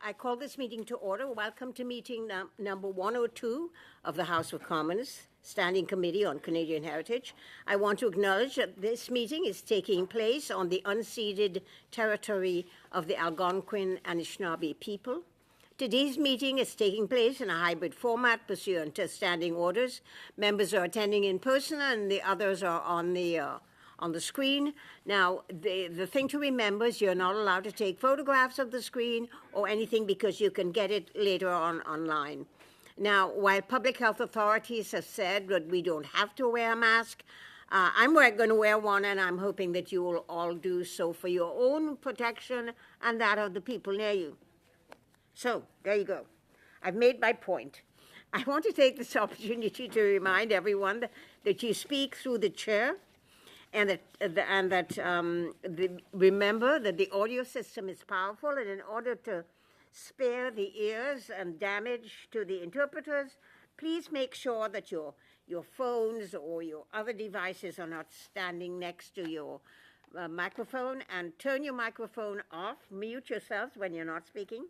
I call this meeting to order. Welcome to meeting number 102 of the House of Commons Standing Committee on Canadian Heritage. I want to acknowledge that this meeting is taking place on the unceded territory of the Algonquin Anishinaabe people. Today's meeting is taking place in a hybrid format pursuant to standing orders. Members are attending in person and the others are on the screen. Now, the thing to remember is you're not allowed to take photographs of the screen or anything because you can get it later on online. Now, while public health authorities have said that we don't have to wear a mask, I'm going to wear one, and I'm hoping that you will all do so for your own protection and that of the people near you. So, there you go. I've made my point. I want to take this opportunity to remind everyone that you speak through the chair, and remember that the audio system is powerful, and in order to spare the ears and damage to the interpreters, please make sure that your phones or your other devices are not standing next to your microphone, and turn your microphone off, mute yourselves when you're not speaking.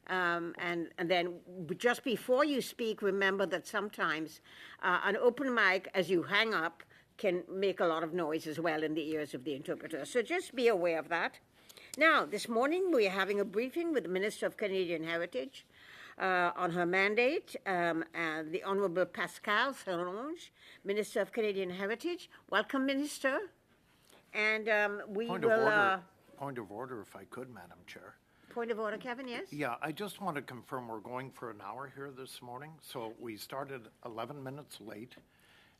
And then just before you speak, remember that sometimes an open mic, as you hang up, can make a lot of noise as well in the ears of the interpreter. So just be aware of that. Now, this morning we are having a briefing with the Minister of Canadian Heritage on her mandate, and the Honourable Pascale Salange, Minister of Canadian Heritage. Welcome, Minister. And Point of order, if I could, Madam Chair. Point of order, Kevin, yes? Yeah, I just want to confirm we're going for an hour here this morning. So we started 11 minutes late.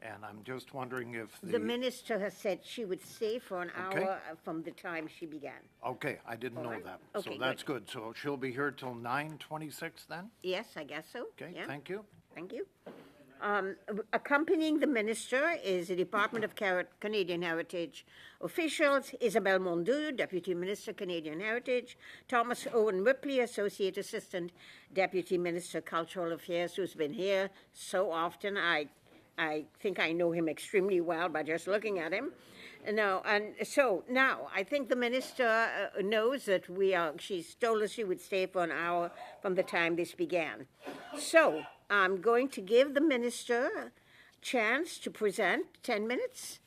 And I'm just wondering if the minister has said she would stay for an hour from the time she began. Okay, I didn't know that. Okay, so that's good. So she'll be here till 9:26 then? Yes, I guess so. Okay, yeah. Thank you. Thank you. Accompanying the minister is the Department of Canadian Heritage officials, Isabelle Mondeau, Deputy Minister, Canadian Heritage, Thomas Owen Ripley, Associate Assistant Deputy Minister, Cultural Affairs, who's been here so often. I think I know him extremely well by just looking at him. No, and so now I think the minister knows that she's told us she would stay for an hour from the time this began. So I'm going to give the minister a chance to present 10 minutes,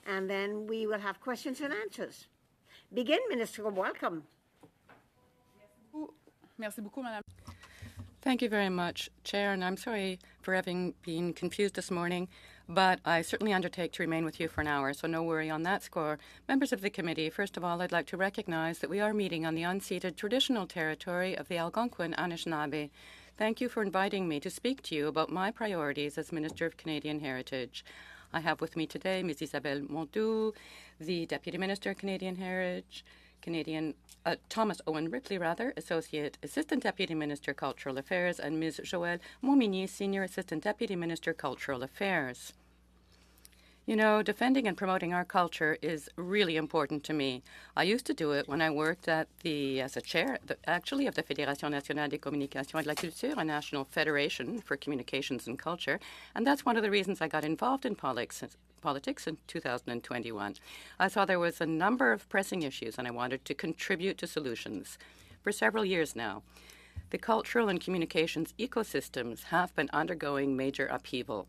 and then we will have questions and answers. Begin, Minister. Welcome. Merci beaucoup, Madame. Thank you very much, Chair, and I'm sorry for having been confused this morning, but I certainly undertake to remain with you for an hour, so no worry on that score. Members of the committee, first of all, I'd like to recognize that we are meeting on the unceded traditional territory of the Algonquin Anishinaabe. Thank you for inviting me to speak to you about my priorities as Minister of Canadian Heritage. I have with me today Ms. Isabelle Mondeau, the Deputy Minister of Canadian Heritage, Thomas Owen Ripley, Associate Assistant Deputy Minister, Cultural Affairs, and Ms. Joëlle Momigny, Senior Assistant Deputy Minister, Cultural Affairs. You know, defending and promoting our culture is really important to me. I used to do it when I worked as a chair, of the Fédération Nationale des Communications et de la Culture, a national federation for communications and culture, and that's one of the reasons I got involved in politics in 2021. I saw there was a number of pressing issues, and I wanted to contribute to solutions. For several years now, the cultural and communications ecosystems have been undergoing major upheaval,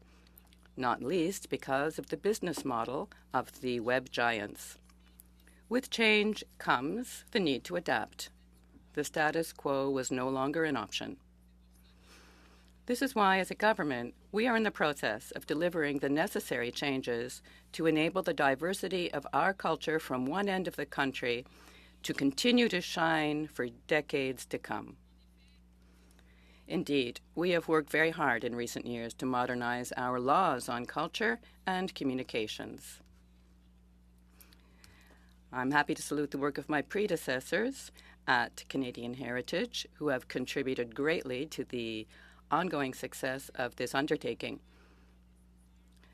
not least because of the business model of the web giants. With change comes the need to adapt. The status quo was no longer an option. This is why, as a government, we are in the process of delivering the necessary changes to enable the diversity of our culture from one end of the country to continue to shine for decades to come. Indeed, we have worked very hard in recent years to modernize our laws on culture and communications. I'm happy to salute the work of my predecessors at Canadian Heritage who have contributed greatly to the ongoing success of this undertaking.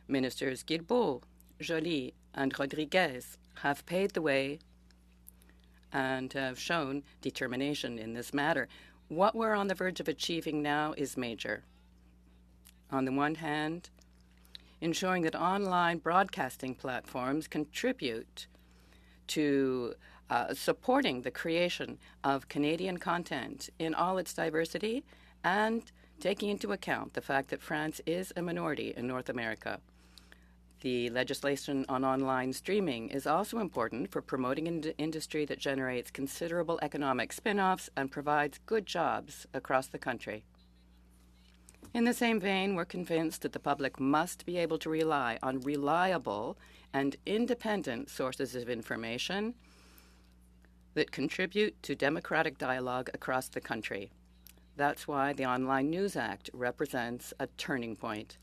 Ministers Guilbeault, Joly, and Rodriguez have paved the way and have shown determination in this matter. What we're on the verge of achieving now is major. On the one hand, ensuring that online broadcasting platforms contribute to supporting the creation of Canadian content in all its diversity and taking into account the fact that France is a minority in North America. The legislation on online streaming is also important for promoting an industry that generates considerable economic spin-offs and provides good jobs across the country. In the same vein, we're convinced that the public must be able to rely on reliable and independent sources of information that contribute to democratic dialogue across the country. That's why the Online News Act represents a turning point.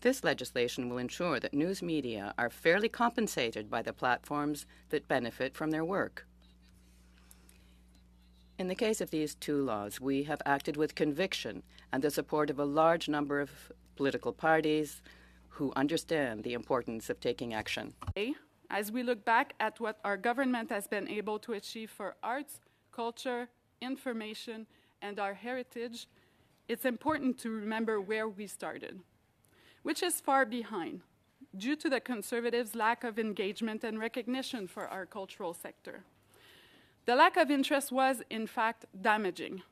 This legislation will ensure that news media are fairly compensated by the platforms that benefit from their work. In the case of these two laws, we have acted with conviction and the support of a large number of political parties who understand the importance of taking action. As we look back at what our government has been able to achieve for arts, culture, information, and our heritage, it's important to remember where we started, which is far behind, due to the Conservatives' lack of engagement and recognition for our cultural sector. The lack of interest was, in fact, damaging.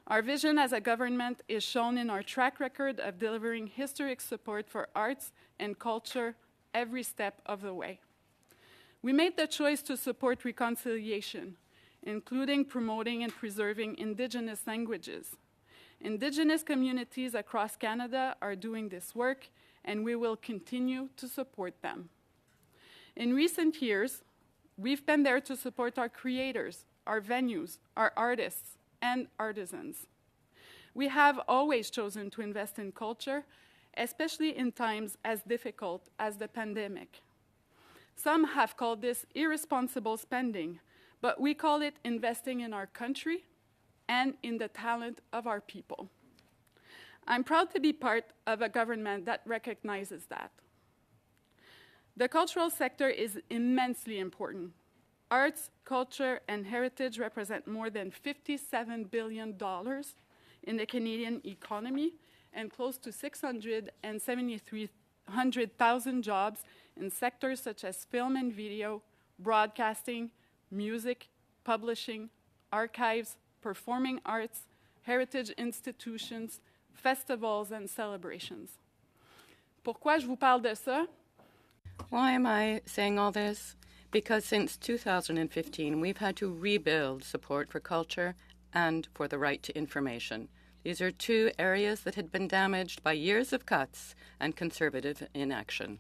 Our vision as a government is shown in our track record of delivering historic support for arts and culture every step of the way. We made the choice to support reconciliation, including promoting and preserving Indigenous languages. Indigenous communities across Canada are doing this work, and we will continue to support them. In recent years, we've been there to support our creators, our venues, our artists, and artisans. We have always chosen to invest in culture, especially in times as difficult as the pandemic. Some have called this irresponsible spending, but we call it investing in our country and in the talent of our people. I'm proud to be part of a government that recognizes that. The cultural sector is immensely important. Arts, culture, and heritage represent more than $57 billion in the Canadian economy and close to 673,000 jobs in sectors such as film and video, broadcasting, music, publishing, archives, performing arts, heritage institutions, festivals, and celebrations. Pourquoi je vous parle de ça? Why am I saying all this? Because since 2015, we've had to rebuild support for culture and for the right to information. These are two areas that had been damaged by years of cuts and conservative inaction.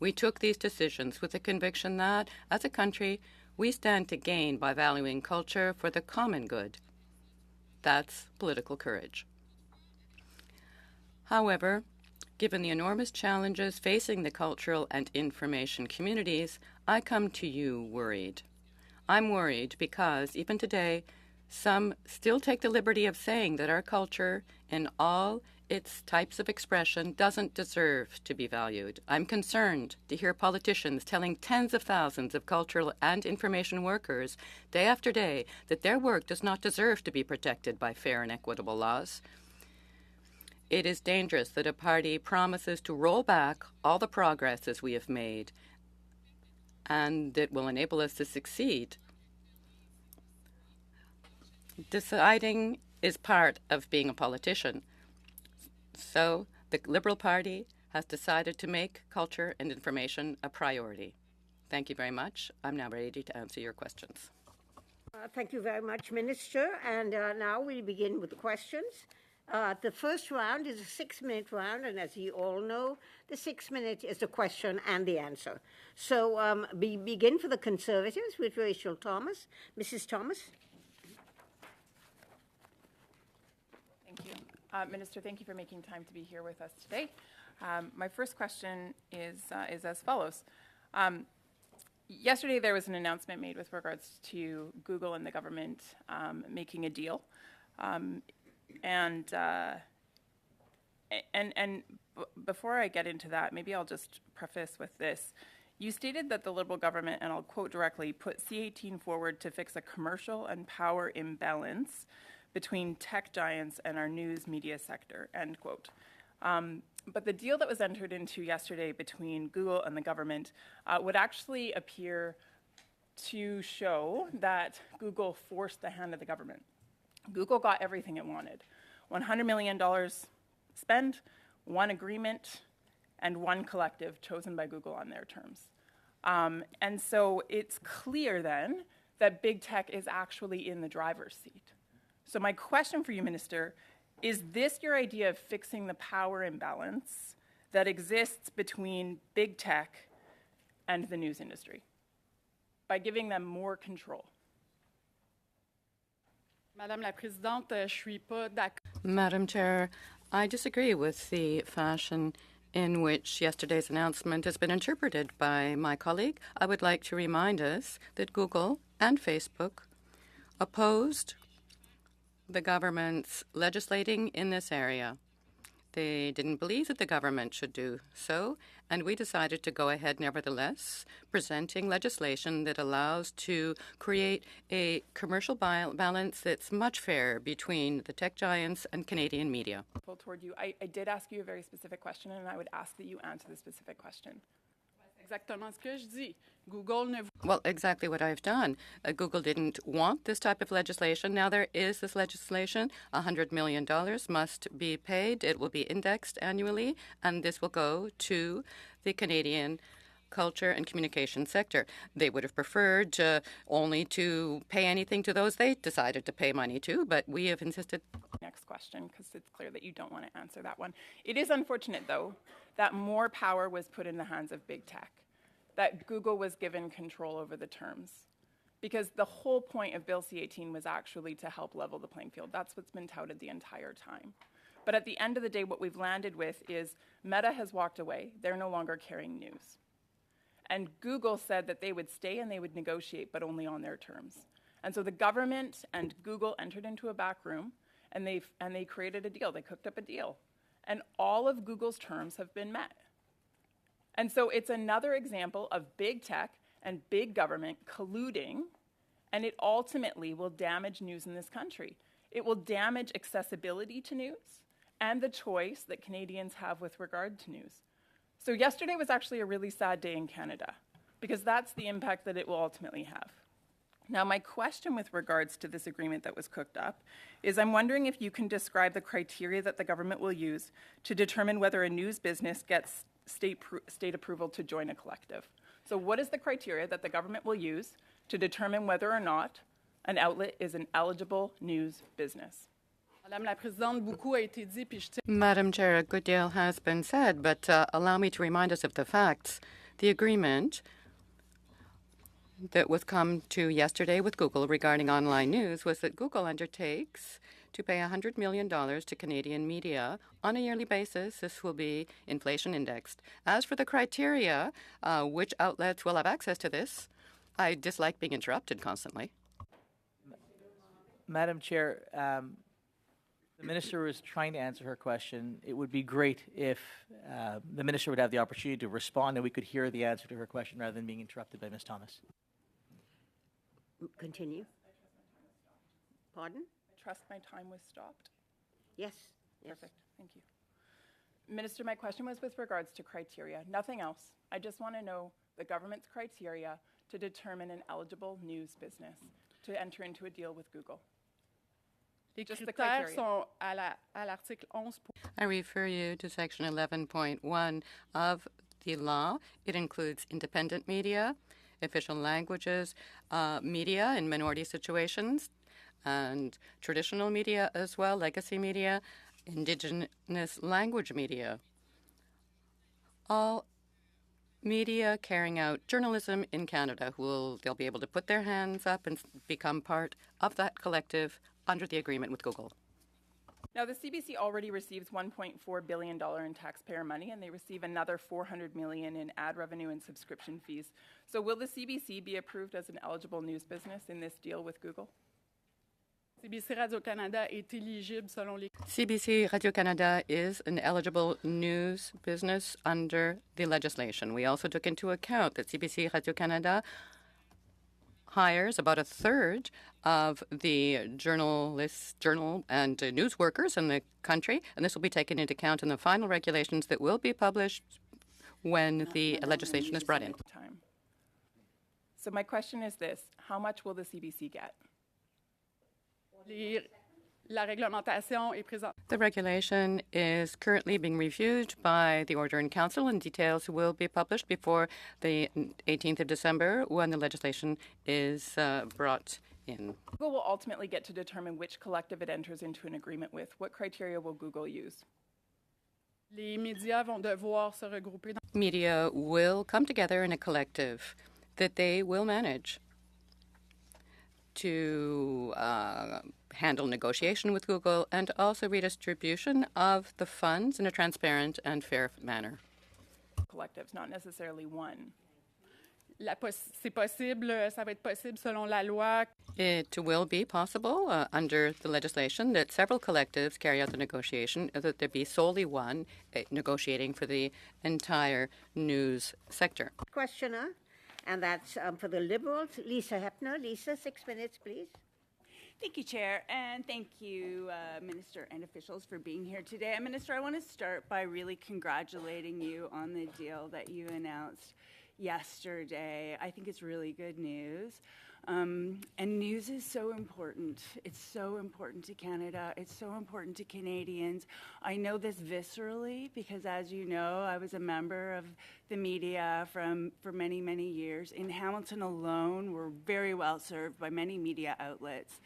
We took these decisions with the conviction that, as a country, we stand to gain by valuing culture for the common good. That's political courage. However, given the enormous challenges facing the cultural and information communities, I come to you worried. I'm worried because, even today, some still take the liberty of saying that our culture, in all its types of expression, doesn't deserve to be valued. I'm concerned to hear politicians telling tens of thousands of cultural and information workers, day after day, that their work does not deserve to be protected by fair and equitable laws. It is dangerous that a party promises to roll back all the progresses we have made and that will enable us to succeed. Deciding is part of being a politician. So the Liberal Party has decided to make culture and information a priority. Thank you very much. I'm now ready to answer your questions. Thank you very much, Minister. And now we begin with the questions. The first round is a 6-minute round, and as you all know, the 6 minute is the question and the answer. So we begin for the Conservatives with Rachel Thomas. Mrs. Thomas. Thank you. Minister, thank you for making time to be here with us today. My first question is as follows. Yesterday, there was an announcement made with regards to Google and the government making a deal. Before I get into that, maybe I'll just preface with this. You stated that the Liberal government, and I'll quote directly, put C-18 forward to fix a commercial and power imbalance between tech giants and our news media sector, end quote. But the deal that was entered into yesterday between Google and the government would actually appear to show that Google forced the hand of the government. Google got everything it wanted. $100 million spent, one agreement, and one collective chosen by Google on their terms. And so it's clear then that big tech is actually in the driver's seat. So my question for you, Minister, is this your idea of fixing the power imbalance that exists between big tech and the news industry by giving them more control? Madame la Présidente, je suis pas d'accord. Madam Chair, I disagree with the fashion in which yesterday's announcement has been interpreted by my colleague. I would like to remind us that Google and Facebook opposed the government's legislating in this area. They didn't believe that the government should do so, and we decided to go ahead nevertheless, presenting legislation that allows to create a commercial balance that's much fairer between the tech giants and Canadian media. Toward you, I did ask you a very specific question, and I would ask that you answer the specific question. Exactement ce que je dis. Google ne. Well, exactly what I've done. Google didn't want this type of legislation. Now there is this legislation. $100 million must be paid. It will be indexed annually, and this will go to the Canadian culture and communication sector. They would have preferred only to pay anything to those they decided to pay money to, but we have insisted. Next question, because it's clear that you don't want to answer that one. It is unfortunate, though, that more power was put in the hands of big tech, that Google was given control over the terms. Because the whole point of Bill C-18 was actually to help level the playing field. That's what's been touted the entire time. But at the end of the day, what we've landed with is Meta has walked away. They're no longer carrying news. And Google said that they would stay and they would negotiate, but only on their terms. And so the government and Google entered into a back room, and they created a deal. They cooked up a deal. And all of Google's terms have been met. And so it's another example of big tech and big government colluding, and it ultimately will damage news in this country. It will damage accessibility to news and the choice that Canadians have with regard to news. So yesterday was actually a really sad day in Canada, because that's the impact that it will ultimately have. Now, my question with regards to this agreement that was cooked up is I'm wondering if you can describe the criteria that the government will use to determine whether a news business gets state approval to join a collective. So what is the criteria that the government will use to determine whether or not an outlet is an eligible news business? Madame la Présidente, beaucoup a été dit, puis je tiens. Madam Chair, a good deal has been said, but allow me to remind us of the facts. The agreement that was come to yesterday with Google regarding online news was that Google undertakes to pay $100 million to Canadian media on a yearly basis. This will be inflation indexed. As for the criteria, which outlets will have access to this, I dislike being interrupted constantly. Madam Chair, the Minister was trying to answer her question. It would be great if the Minister would have the opportunity to respond and we could hear the answer to her question rather than being interrupted by Ms. Thomas. Continue. Pardon? I trust my time was stopped. Yes. Yes. Perfect. Thank you. Minister, my question was with regards to criteria, nothing else. I just want to know the government's criteria to determine an eligible news business to enter into a deal with Google. Les Just the critères criteria. sont à l'article 11. I refer you to Section 11.1 of the law. It includes independent media, official languages, media in minority situations, and traditional media as well, legacy media, Indigenous language media. All media carrying out journalism in Canada they'll be able to put their hands up and become part of that collective under the agreement with Google. Now, the CBC already receives $1.4 billion in taxpayer money, and they receive another $400 million in ad revenue and subscription fees. So will the CBC be approved as an eligible news business in this deal with Google? CBC Radio-Canada est éligible selon les... CBC Radio-Canada is an eligible news business under the legislation. We also took into account that CBC Radio-Canada hires about a third of the journal and news workers in the country, and this will be taken into account in the final regulations that will be published when the legislation is brought in. So my question is this: how much will the CBC get? La réglementation est présente. The regulation is currently being reviewed by the Order in Council, and details will be published before the 18th of December when the legislation is brought in. Google will ultimately get to determine which collective it enters into an agreement with. What criteria will Google use? Les médias vont devoir se regrouper dans... Media will come together in a collective that they will manage to handle negotiation with Google and also redistribution of the funds in a transparent and fair manner. Collectives, not necessarily one. C'est possible, ça va être possible selon la loi. It will be possible under the legislation that several collectives carry out the negotiation, that there be solely one negotiating for the entire news sector. Questioner, and that's for the Liberals, Lisa Hepner. Lisa, 6 minutes, please. Thank you, Chair, and thank you, Minister and officials, for being here today. And Minister, I want to start by really congratulating you on the deal that you announced yesterday. I think it's really good news. And news is so important. It's so important to Canada. It's so important to Canadians. I know this viscerally because, as you know, I was a member of the media for many, many years. In Hamilton alone, we're very well served by many media outlets.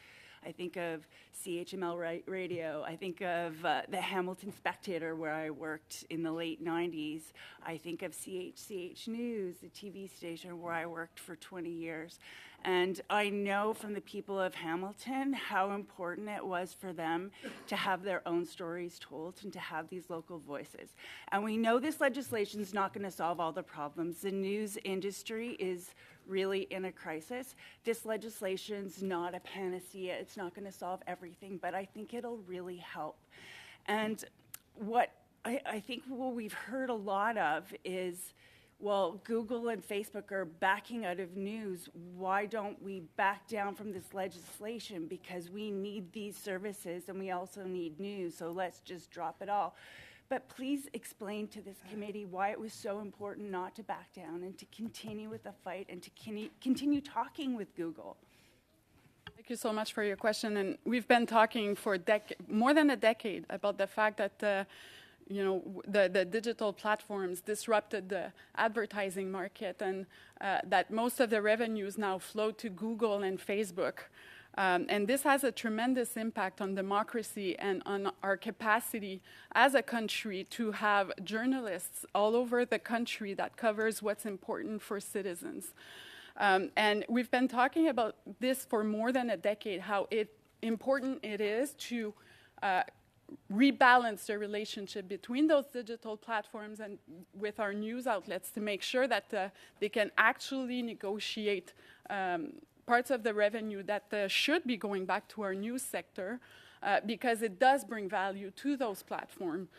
I think of CHML Radio. I think of the Hamilton Spectator, where I worked in the late 90s. I think of CHCH News, the TV station where I worked for 20 years. And I know from the people of Hamilton how important it was for them to have their own stories told and to have these local voices. And we know this legislation is not going to solve all the problems. The news industry is really in a crisis. This legislation's not a panacea. It's not going to solve everything, but I think it'll really help. And what I think what we've heard a lot of is, well, Google and Facebook are backing out of news. Why don't we back down from this legislation? Because we need these services and we also need news, so let's just drop it all. But please explain to this committee why it was so important not to back down and to continue with the fight and to continue talking with Google. Thank you so much for your question. And we've been talking for more than a decade about the fact that the digital platforms disrupted the advertising market, and that most of the revenues now flow to Google and Facebook. And this has a tremendous impact on democracy and on our capacity as a country to have journalists all over the country that covers what's important for citizens. And we've been talking about this for more than a decade, how important it is to rebalance the relationship between those digital platforms and with our news outlets to make sure that they can actually negotiate parts of the revenue that should be going back to our news sector because it does bring value to those platforms.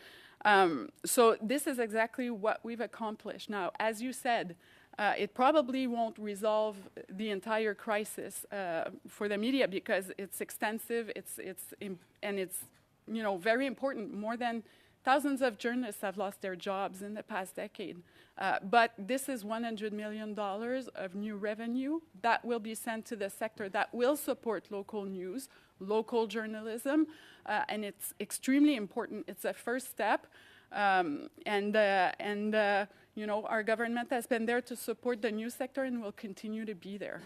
So this is exactly what we've accomplished. Now, as you said, it probably won't resolve the entire crisis for the media because it's extensive, and it's very important. More than thousands of journalists have lost their jobs in the past decade. But this is $100 million of new revenue that will be sent to the sector that will support local news, local journalism, and it's extremely important. It's a first step, our government has been there to support the news sector and will continue to be there.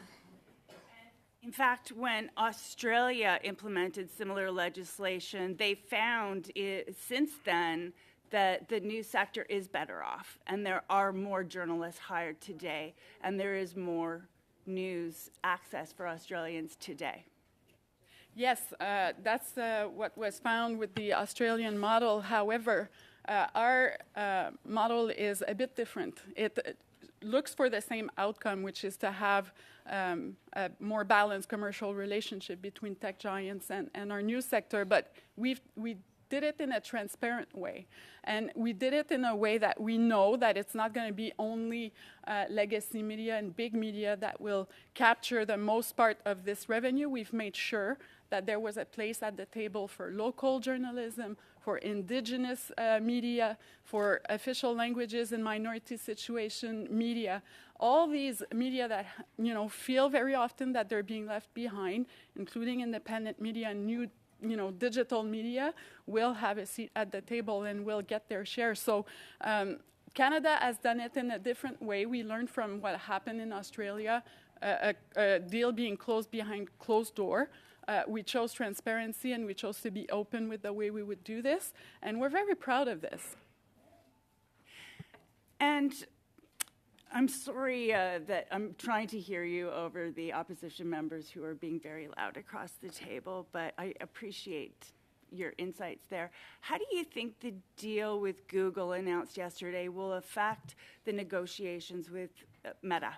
In fact, when Australia implemented similar legislation, they found since then that the news sector is better off, and there are more journalists hired today, and there is more news access for Australians today. Yes, that's what was found with the Australian model. However, our model is a bit different. It looks for the same outcome, which is to have a more balanced commercial relationship between tech giants and our news sector. But we did it in a transparent way. And we did it in a way that we know that it's not going to be only legacy media and big media that will capture the most part of this revenue. We've made sure that there was a place at the table for local journalism, for indigenous media, for official languages and minority situation media. All these media that feel very often that they're being left behind, including independent media and new digital media, will have a seat at the table and will get their share. So Canada has done it in a different way. We learned from what happened in Australia, a deal being closed behind closed door. We chose transparency and we chose to be open with the way we would do this. And we're very proud of this. And I'm sorry that I'm trying to hear you over the opposition members who are being very loud across the table, but I appreciate your insights there. How do you think the deal with Google announced yesterday will affect the negotiations with Meta?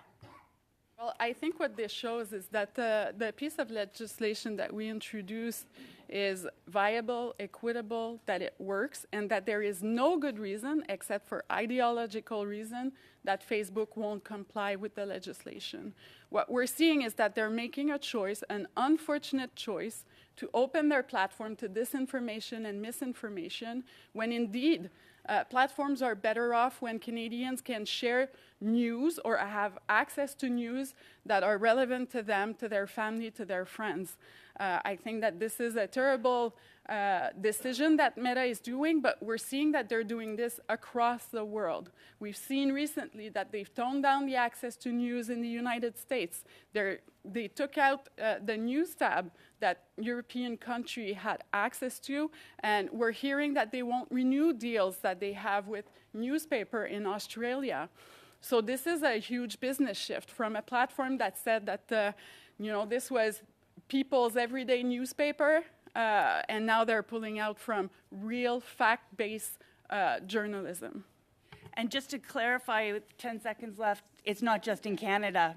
Well, I think what this shows is that the piece of legislation that we introduced is viable, equitable, that it works, and that there is no good reason, except for ideological reason, that Facebook won't comply with the legislation. What we're seeing is that they're making a choice, an unfortunate choice, to open their platform to disinformation and misinformation, when indeed platforms are better off when Canadians can share news or have access to news that are relevant to them, to their family, to their friends. I think that this is a terrible decision that Meta is doing, but we're seeing that they're doing this across the world. We've seen recently that they've toned down the access to news in the United States. They took out the news tab that European country had access to, and we're hearing that they won't renew deals that they have with newspaper in Australia. So this is a huge business shift from a platform that said that this was people's everyday newspaper, and now they're pulling out from real fact-based journalism. And just to clarify, with 10 seconds left, it's not just in Canada.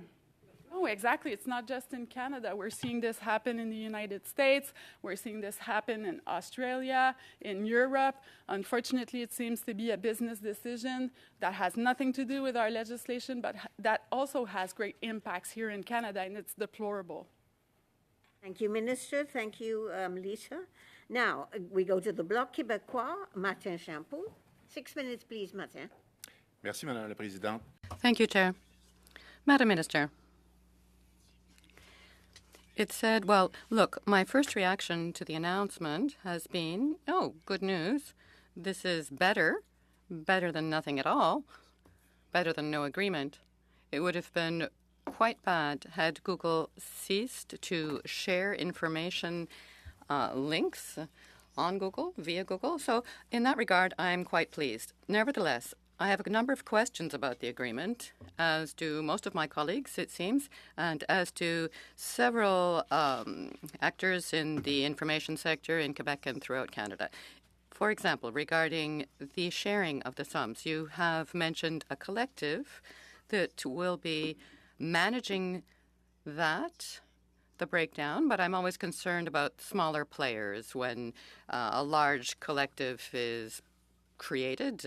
No, exactly. It's not just in Canada. We're seeing this happen in the United States. We're seeing this happen in Australia, in Europe. Unfortunately, it seems to be a business decision that has nothing to do with our legislation, but that also has great impacts here in Canada, and it's deplorable. Thank you, Minister. Thank you, Lisa. Now, we go to the Bloc Québécois, Martin Champeau. 6 minutes, please, Martin. Merci, Madame la Présidente. Thank you, Chair. Madam Minister, it said, well, look, my first reaction to the announcement has been, oh, good news. This is better than nothing at all, better than no agreement. It would have been quite bad had Google ceased to share information links on Google, via Google. So in that regard, I'm quite pleased. Nevertheless, I have a number of questions about the agreement, as do most of my colleagues, it seems, and as do several actors in the information sector in Quebec and throughout Canada. For example, regarding the sharing of the sums, you have mentioned a collective that will be managing that, the breakdown, but I'm always concerned about smaller players when a large collective is created,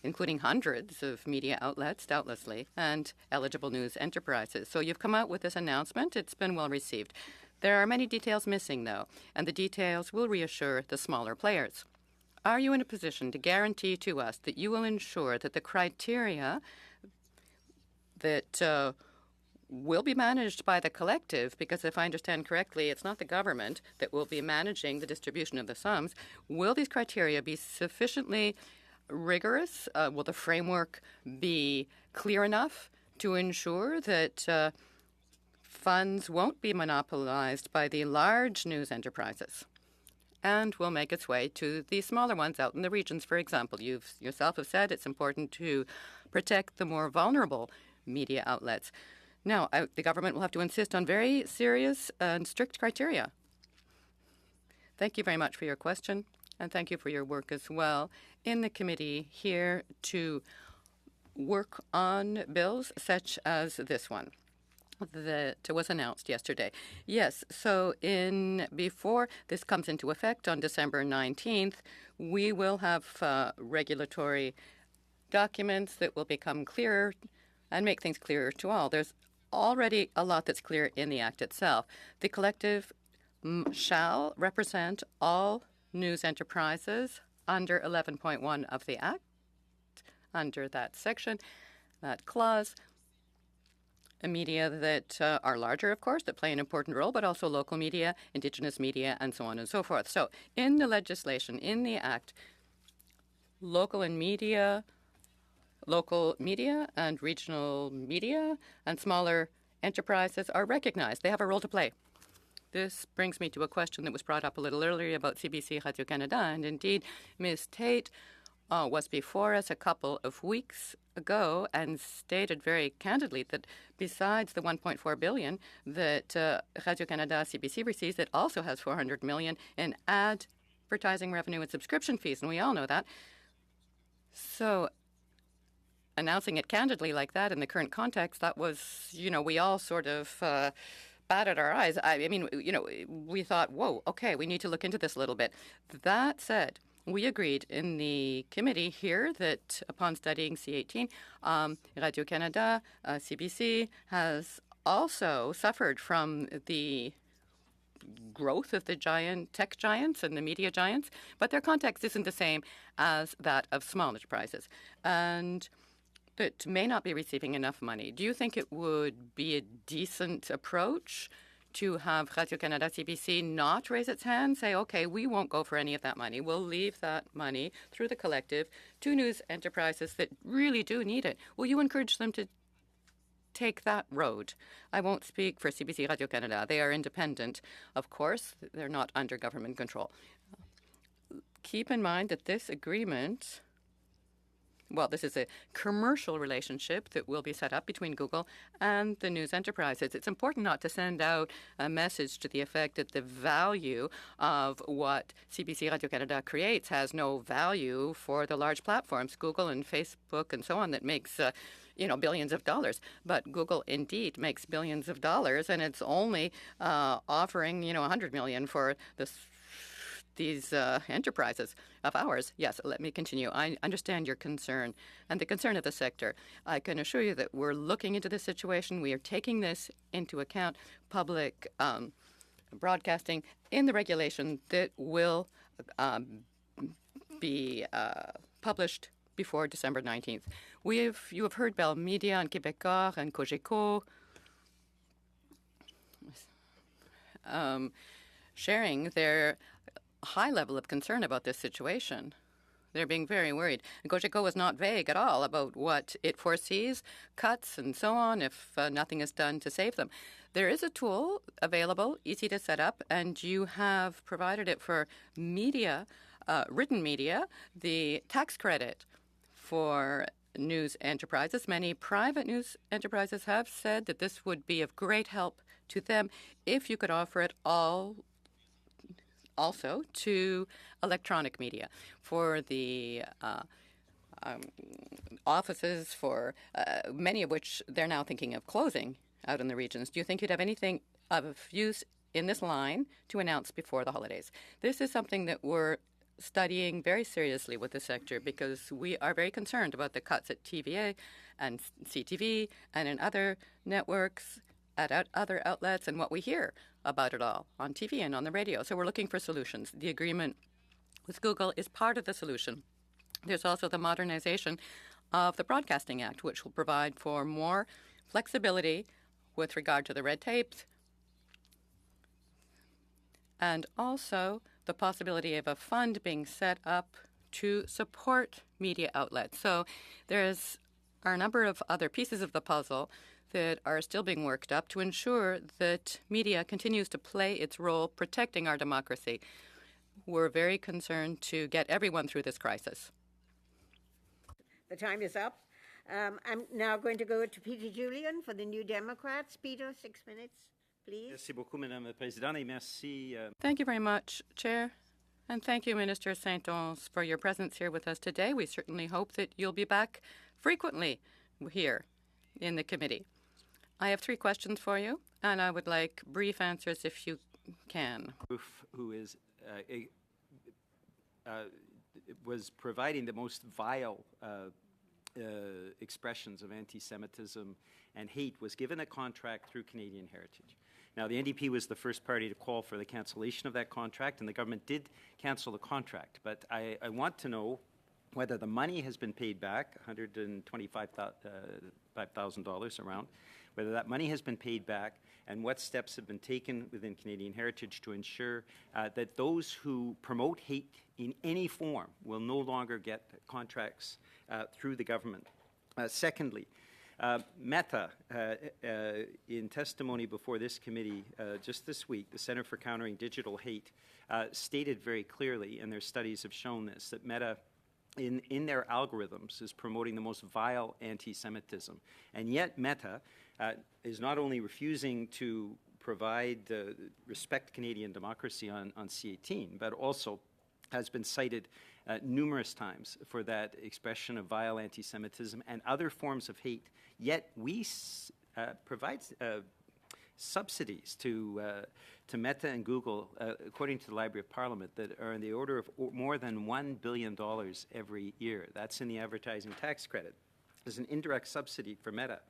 including hundreds of media outlets, doubtlessly, and eligible news enterprises. So you've come out with this announcement. It's been well received. There are many details missing, though, and the details will reassure the smaller players. Are you in a position to guarantee to us that you will ensure that the criteria that will be managed by the collective, because if I understand correctly, it's not the government that will be managing the distribution of the sums. Will these criteria be sufficiently rigorous? Will the framework be clear enough to ensure that funds won't be monopolized by the large news enterprises and will make its way to the smaller ones out in the regions, for example? You yourself have said it's important to protect the more vulnerable media outlets. Now, the government will have to insist on very serious and strict criteria. Thank you very much for your question, and thank you for your work as well in the committee here to work on bills such as this one that was announced yesterday. Yes, so before this comes into effect on December 19th, we will have regulatory documents that will become clearer and make things clearer to all. There's already a lot that's clear in the Act itself. The collective shall represent all news enterprises under 11.1 of the Act, under that section, that clause. Media that are larger, of course, that play an important role, but also local media, Indigenous media, and so on and so forth. So in the legislation, in the Act, local media and regional media and smaller enterprises are recognized. They have a role to play. This brings me to a question that was brought up a little earlier about CBC Radio-Canada, and indeed, Ms. Tate was before us a couple of weeks ago and stated very candidly that besides the $1.4 billion that Radio-Canada CBC receives, it also has $400 million in advertising revenue and subscription fees, and we all know that. So announcing it candidly like that in the current context, that was, we all sort of batted our eyes. I mean, we thought, whoa, okay, we need to look into this a little bit. That said, we agreed in the committee here that upon studying C-18, Radio-Canada, CBC, has also suffered from the growth of the tech giants and the media giants, but their context isn't the same as that of small enterprises, and that may not be receiving enough money. Do you think it would be a decent approach to have Radio-Canada CBC not raise its hand, say, okay, we won't go for any of that money. We'll leave that money through the collective to news enterprises that really do need it. Will you encourage them to take that road? I won't speak for CBC Radio-Canada. They are independent, of course. They're not under government control. Keep in mind that this agreement, well, this is a commercial relationship that will be set up between Google and the news enterprises. It's important not to send out a message to the effect that the value of what CBC Radio-Canada creates has no value for the large platforms, Google and Facebook and so on, that makes billions of dollars. But Google indeed makes billions of dollars, and it's only offering, $100 million for these enterprises of ours. Yes, let me continue. I understand your concern and the concern of the sector. I can assure you that we're looking into this situation. We are taking this into account, public broadcasting, in the regulation that will be published before December 19th. You have heard Bell Media and Québecor and Cogeco sharing their high level of concern about this situation. They're being very worried. And Cogeco was not vague at all about what it foresees, cuts and so on, if nothing is done to save them. There is a tool available, easy to set up, and you have provided it for media, written media, the tax credit for news enterprises. Many private news enterprises have said that this would be of great help to them if you could offer it also to electronic media for the offices, for many of which they're now thinking of closing out in the regions. Do you think you'd have anything of use in this line to announce before the holidays? This is something that we're studying very seriously with the sector because we are very concerned about the cuts at TVA and CTV and in other networks, at other outlets, and what we hear about it all on TV and on the radio. So we're looking for solutions. The agreement with Google is part of the solution. There's also the modernization of the Broadcasting Act, which will provide for more flexibility with regard to the red tapes, and also the possibility of a fund being set up to support media outlets. So are a number of other pieces of the puzzle that are still being worked up to ensure that media continues to play its role protecting our democracy. We're very concerned to get everyone through this crisis. The time is up. I'm now going to go to Peter Julian for the New Democrats. Peter, 6 minutes. please. Merci beaucoup, Madame la Présidente, et merci. Thank you very much, Chair. And thank you, Minister Saint-Onge, for your presence here with us today. We certainly hope that you'll be back frequently here in the committee. I have 3 questions for you, and I would like brief answers if you can. Who is was providing the most vile expressions of anti-Semitism and hate was given a contract through Canadian Heritage. Now, the NDP was the first party to call for the cancellation of that contract, and the government did cancel the contract. But I want to know whether the money has been paid back, $125,000 around, whether that money has been paid back, and what steps have been taken within Canadian Heritage to ensure that those who promote hate in any form will no longer get contracts through the government. Secondly, Meta, in testimony before this committee just this week, the Center for Countering Digital Hate stated very clearly, and their studies have shown this, that Meta in their algorithms is promoting the most vile anti-Semitism. And yet Meta is not only refusing to provide respect Canadian democracy on C-18, but also has been cited numerous times for that expression of vile anti-Semitism and other forms of hate. Yet we provide subsidies to Meta and Google, according to the Library of Parliament, that are in the order of more than $1 billion every year. That's in the advertising tax credit. There's an indirect subsidy for Meta.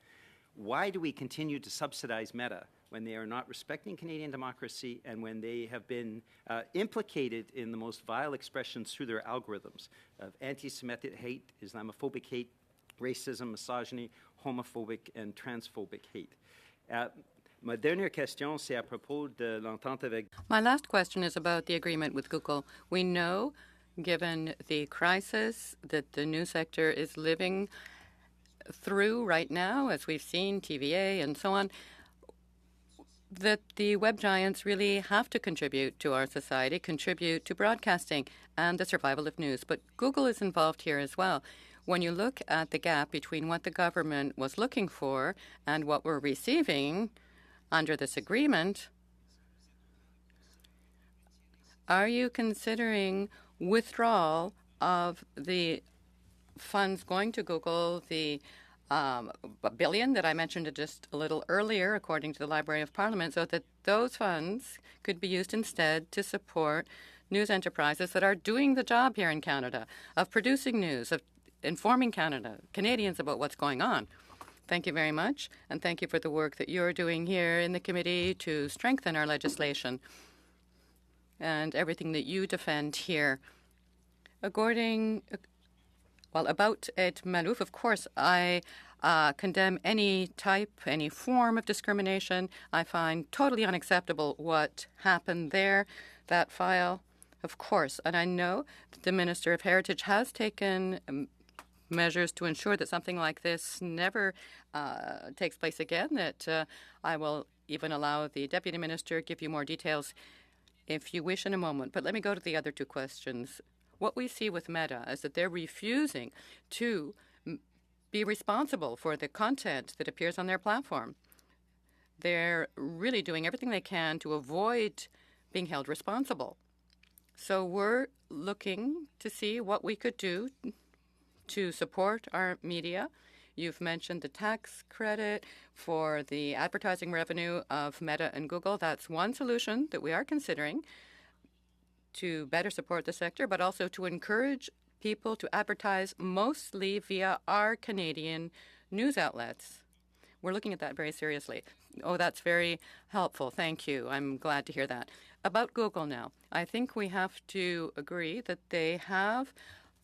Why do we continue to subsidize Meta when they are not respecting Canadian democracy and when they have been implicated in the most vile expressions through their algorithms of anti-Semitic hate, Islamophobic hate, racism, misogyny, homophobic and transphobic hate? Ma dernière question, c'est à propos de l'entente avec... My last question is about the agreement with Google. We know, given the crisis that the news sector is living through right now, as we've seen, TVA and so on, that the web giants really have to contribute to our society, contribute to broadcasting and the survival of news. But Google is involved here as well. When you look at the gap between what the government was looking for and what we're receiving under this agreement, are you considering withdrawal of the funds going to Google, the $1 billion that I mentioned just a little earlier, according to the Library of Parliament, so that those funds could be used instead to support news enterprises that are doing the job here in Canada, of producing news, of informing Canadians about what's going on? Thank you very much, and thank you for the work that you're doing here in the committee to strengthen our legislation and everything that you defend here. About Ed Malouf, of course, I condemn any type, any form of discrimination. I find totally unacceptable what happened there, that file, of course. And I know that the Minister of Heritage has taken measures to ensure that something like this never takes place again, that I will even allow the Deputy Minister to give you more details if you wish in a moment. But let me go to the other 2 questions. What we see with Meta is that they're refusing to be responsible for the content that appears on their platform. They're really doing everything they can to avoid being held responsible. So we're looking to see what we could do to support our media. You've mentioned the tax credit for the advertising revenue of Meta and Google. That's one solution that we are considering to better support the sector, but also to encourage people to advertise mostly via our Canadian news outlets. We're looking at that very seriously. Oh, that's very helpful. Thank you. I'm glad to hear that. About Google now, I think we have to agree that they have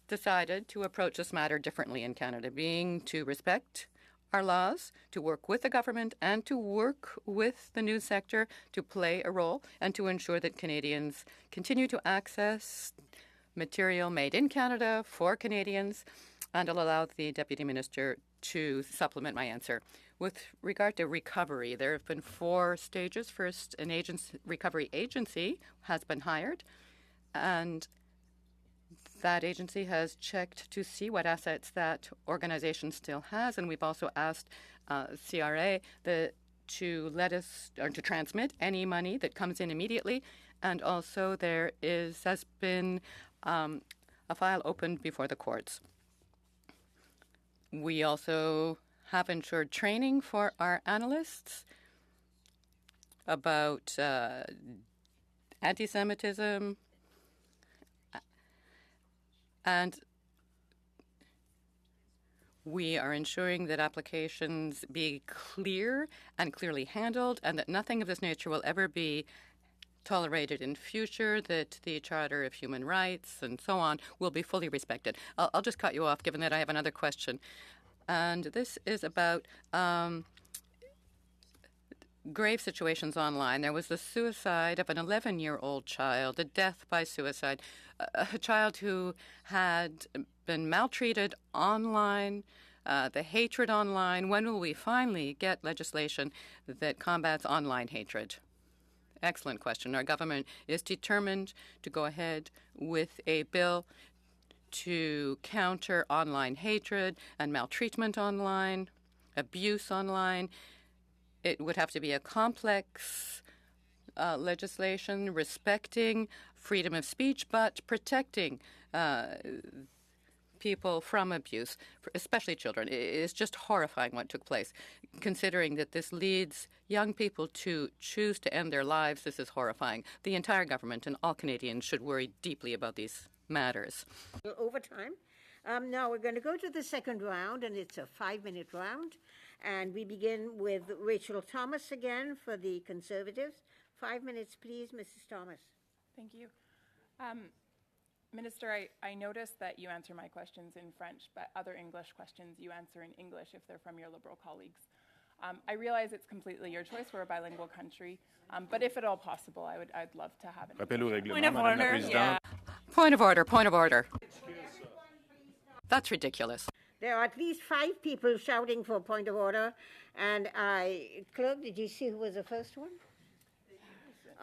decided to approach this matter differently in Canada, being to respect our laws, to work with the government and to work with the news sector to play a role and to ensure that Canadians continue to access material made in Canada for Canadians. And I'll allow the Deputy Minister to supplement my answer. With regard to recovery, there have been 4 stages. First, an recovery agency has been hired, and that agency has checked to see what assets that organization still has, and we've also asked CRA to let us or to transmit any money that comes in immediately, and also has been a file opened before the courts. We also have ensured training for our analysts about anti-Semitism, and we are ensuring that applications be clear and clearly handled, and that nothing of this nature will ever be tolerated in future, that the Charter of Human Rights and so on will be fully respected. I'll just cut you off, given that I have another question. And this is about grave situations online. There was the suicide of an 11-year-old child, a death by suicide, a child who had been maltreated online, the hatred online. When will we finally get legislation that combats online hatred? Excellent question. Our government is determined to go ahead with a bill to counter online hatred and maltreatment online, abuse online. It would have to be a complex legislation respecting freedom of speech, but protecting people from abuse, especially children. It is just horrifying what took place. Considering that this leads young people to choose to end their lives, this is horrifying. The entire government and all Canadians should worry deeply about these matters. Overtime. Now we're going to go to the second round, and it's a 5-minute round. And we begin with Rachel Thomas again for the Conservatives. 5 minutes, please, Mrs. Thomas. Thank you. Minister, I noticed that you answer my questions in French, but other English questions you answer in English if they're from your Liberal colleagues. I realize it's completely your choice. We're a bilingual country. But if at all possible, I'd love to have it. Rappel au règlement, Point of Madame la order. Présidente. Yeah. Point of order, point of order. That's ridiculous. There are at least 5 people shouting for a point of order. And Clerk, did you see who was the first one?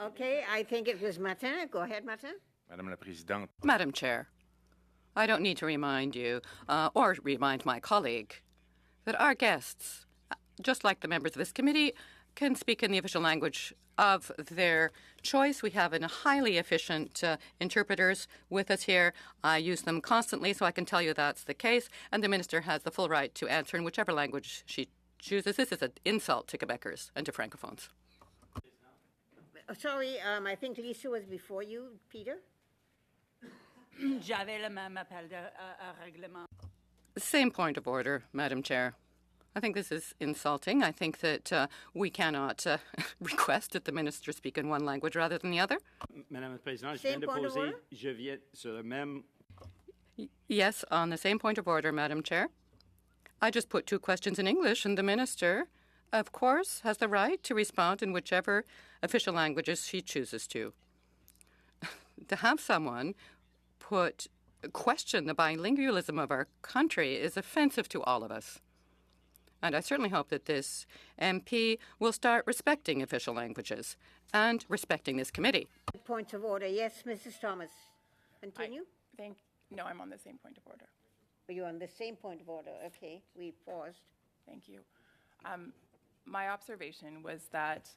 Okay, I think it was Martin. Go ahead, Martin. Madame la Présidente, Madam Chair, I don't need to remind you, or remind my colleague, that our guests, just like the members of this committee, can speak in the official language of their choice. We have highly efficient interpreters with us here. I use them constantly, so I can tell you that's the case. And the minister has the full right to answer in whichever language she chooses. This is an insult to Quebecers and to Francophones. Sorry, I think Lisa was before you, Peter. J'avais le même appel de règlement. Same point of order, Madam Chair. I think this is insulting. I think that we cannot request that the minister speak in one language rather than the other. Madame la Présidente, Same point of order? je viens sur le même. Yes, on the same point of order, Madam Chair. I just put 2 questions in English, and the minister, of course, has the right to respond in whichever official languages she chooses to. To have someone question the bilingualism of our country is offensive to all of us. And I certainly hope that this MP will start respecting official languages and respecting this committee. Points of order. Yes, Mrs. Thomas. Continue. No, I'm on the same point of order. You're on the same point of order. Okay, we paused. Thank you. My observation was that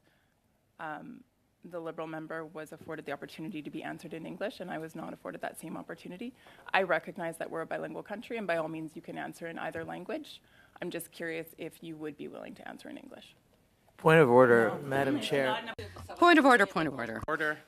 the Liberal member was afforded the opportunity to be answered in English, and I was not afforded that same opportunity. I recognize that we're a bilingual country, and by all means, you can answer in either language. I'm just curious if you would be willing to answer in English. Point of order, Madam Chair. Point of order, point of order. order.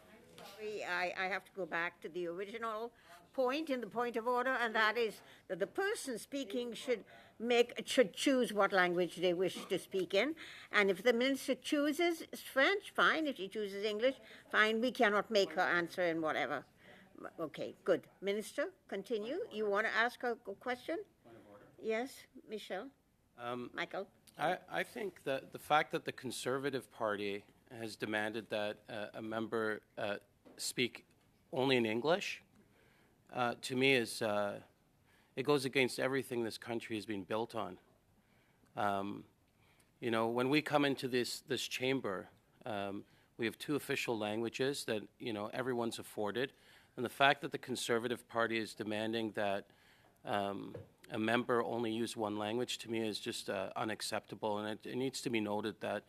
I have to go back to the original point in the point of order, and that is that the person speaking should choose what language they wish to speak in. And if the minister chooses French, fine. If she chooses English, fine. We cannot make her answer in whatever. Okay, good. Minister, continue. You want to ask a question? Yes, Michelle? Michael? I think that the fact that the Conservative Party has demanded that a member speak only in English, to me is it goes against everything this country has been built on. You know, when we come into this chamber, we have 2 official languages that, you know, everyone's afforded. And the fact that the Conservative Party is demanding that a member only use one language, to me is just unacceptable. And it needs to be noted that,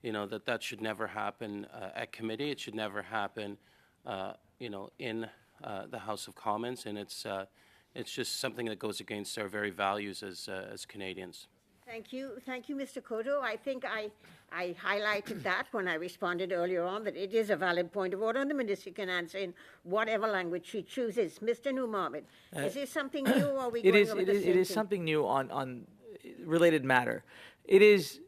that should never happen at committee. It should never happen, in the House of Commons, and it's just something that goes against our very values as Canadians. Thank you, Mr. Cotto. I think I highlighted that when I responded earlier on, that it is a valid point of order, and the minister can answer in whatever language she chooses. Mr. Noumarmid, is this something new, or are we going over the same It is thing? something new on related matter. It is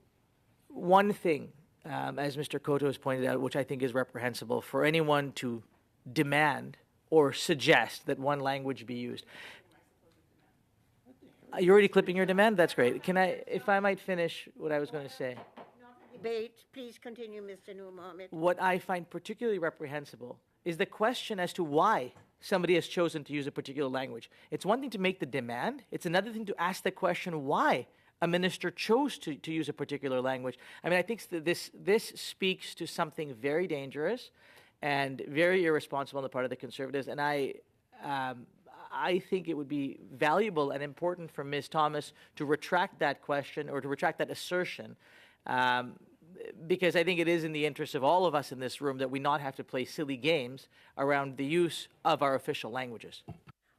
one thing, as Mr. Cotto has pointed out, which I think is reprehensible, for anyone to demand or suggest that one language be used. You're already clipping your demand? That's great. If I might finish what I was going to say. Debate. Please continue, Mr. Noumarmid. What I find particularly reprehensible is the question as to why somebody has chosen to use a particular language. It's one thing to make the demand. It's another thing to ask the question why a minister chose to use a particular language. I mean, I think this speaks to something very dangerous and very irresponsible on the part of the Conservatives. And I think it would be valuable and important for Ms. Thomas to retract that question or to retract that assertion, because I think it is in the interest of all of us in this room that we not have to play silly games around the use of our official languages.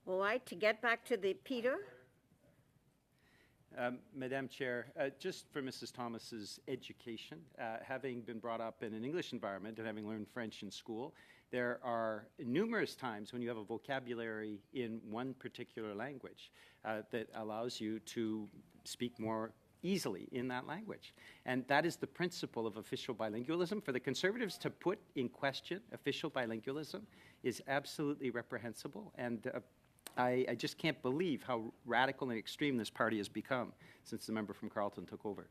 All right, to get back to the Peter. Madam Chair, just for Mrs. Thomas's education, having been brought up in an English environment and having learned French in school, there are numerous times when you have a vocabulary in one particular language that allows you to speak more easily in that language. And that is the principle of official bilingualism. For the Conservatives to put in question official bilingualism is absolutely reprehensible, and I just can't believe how radical and extreme this party has become since the member from Carleton took over.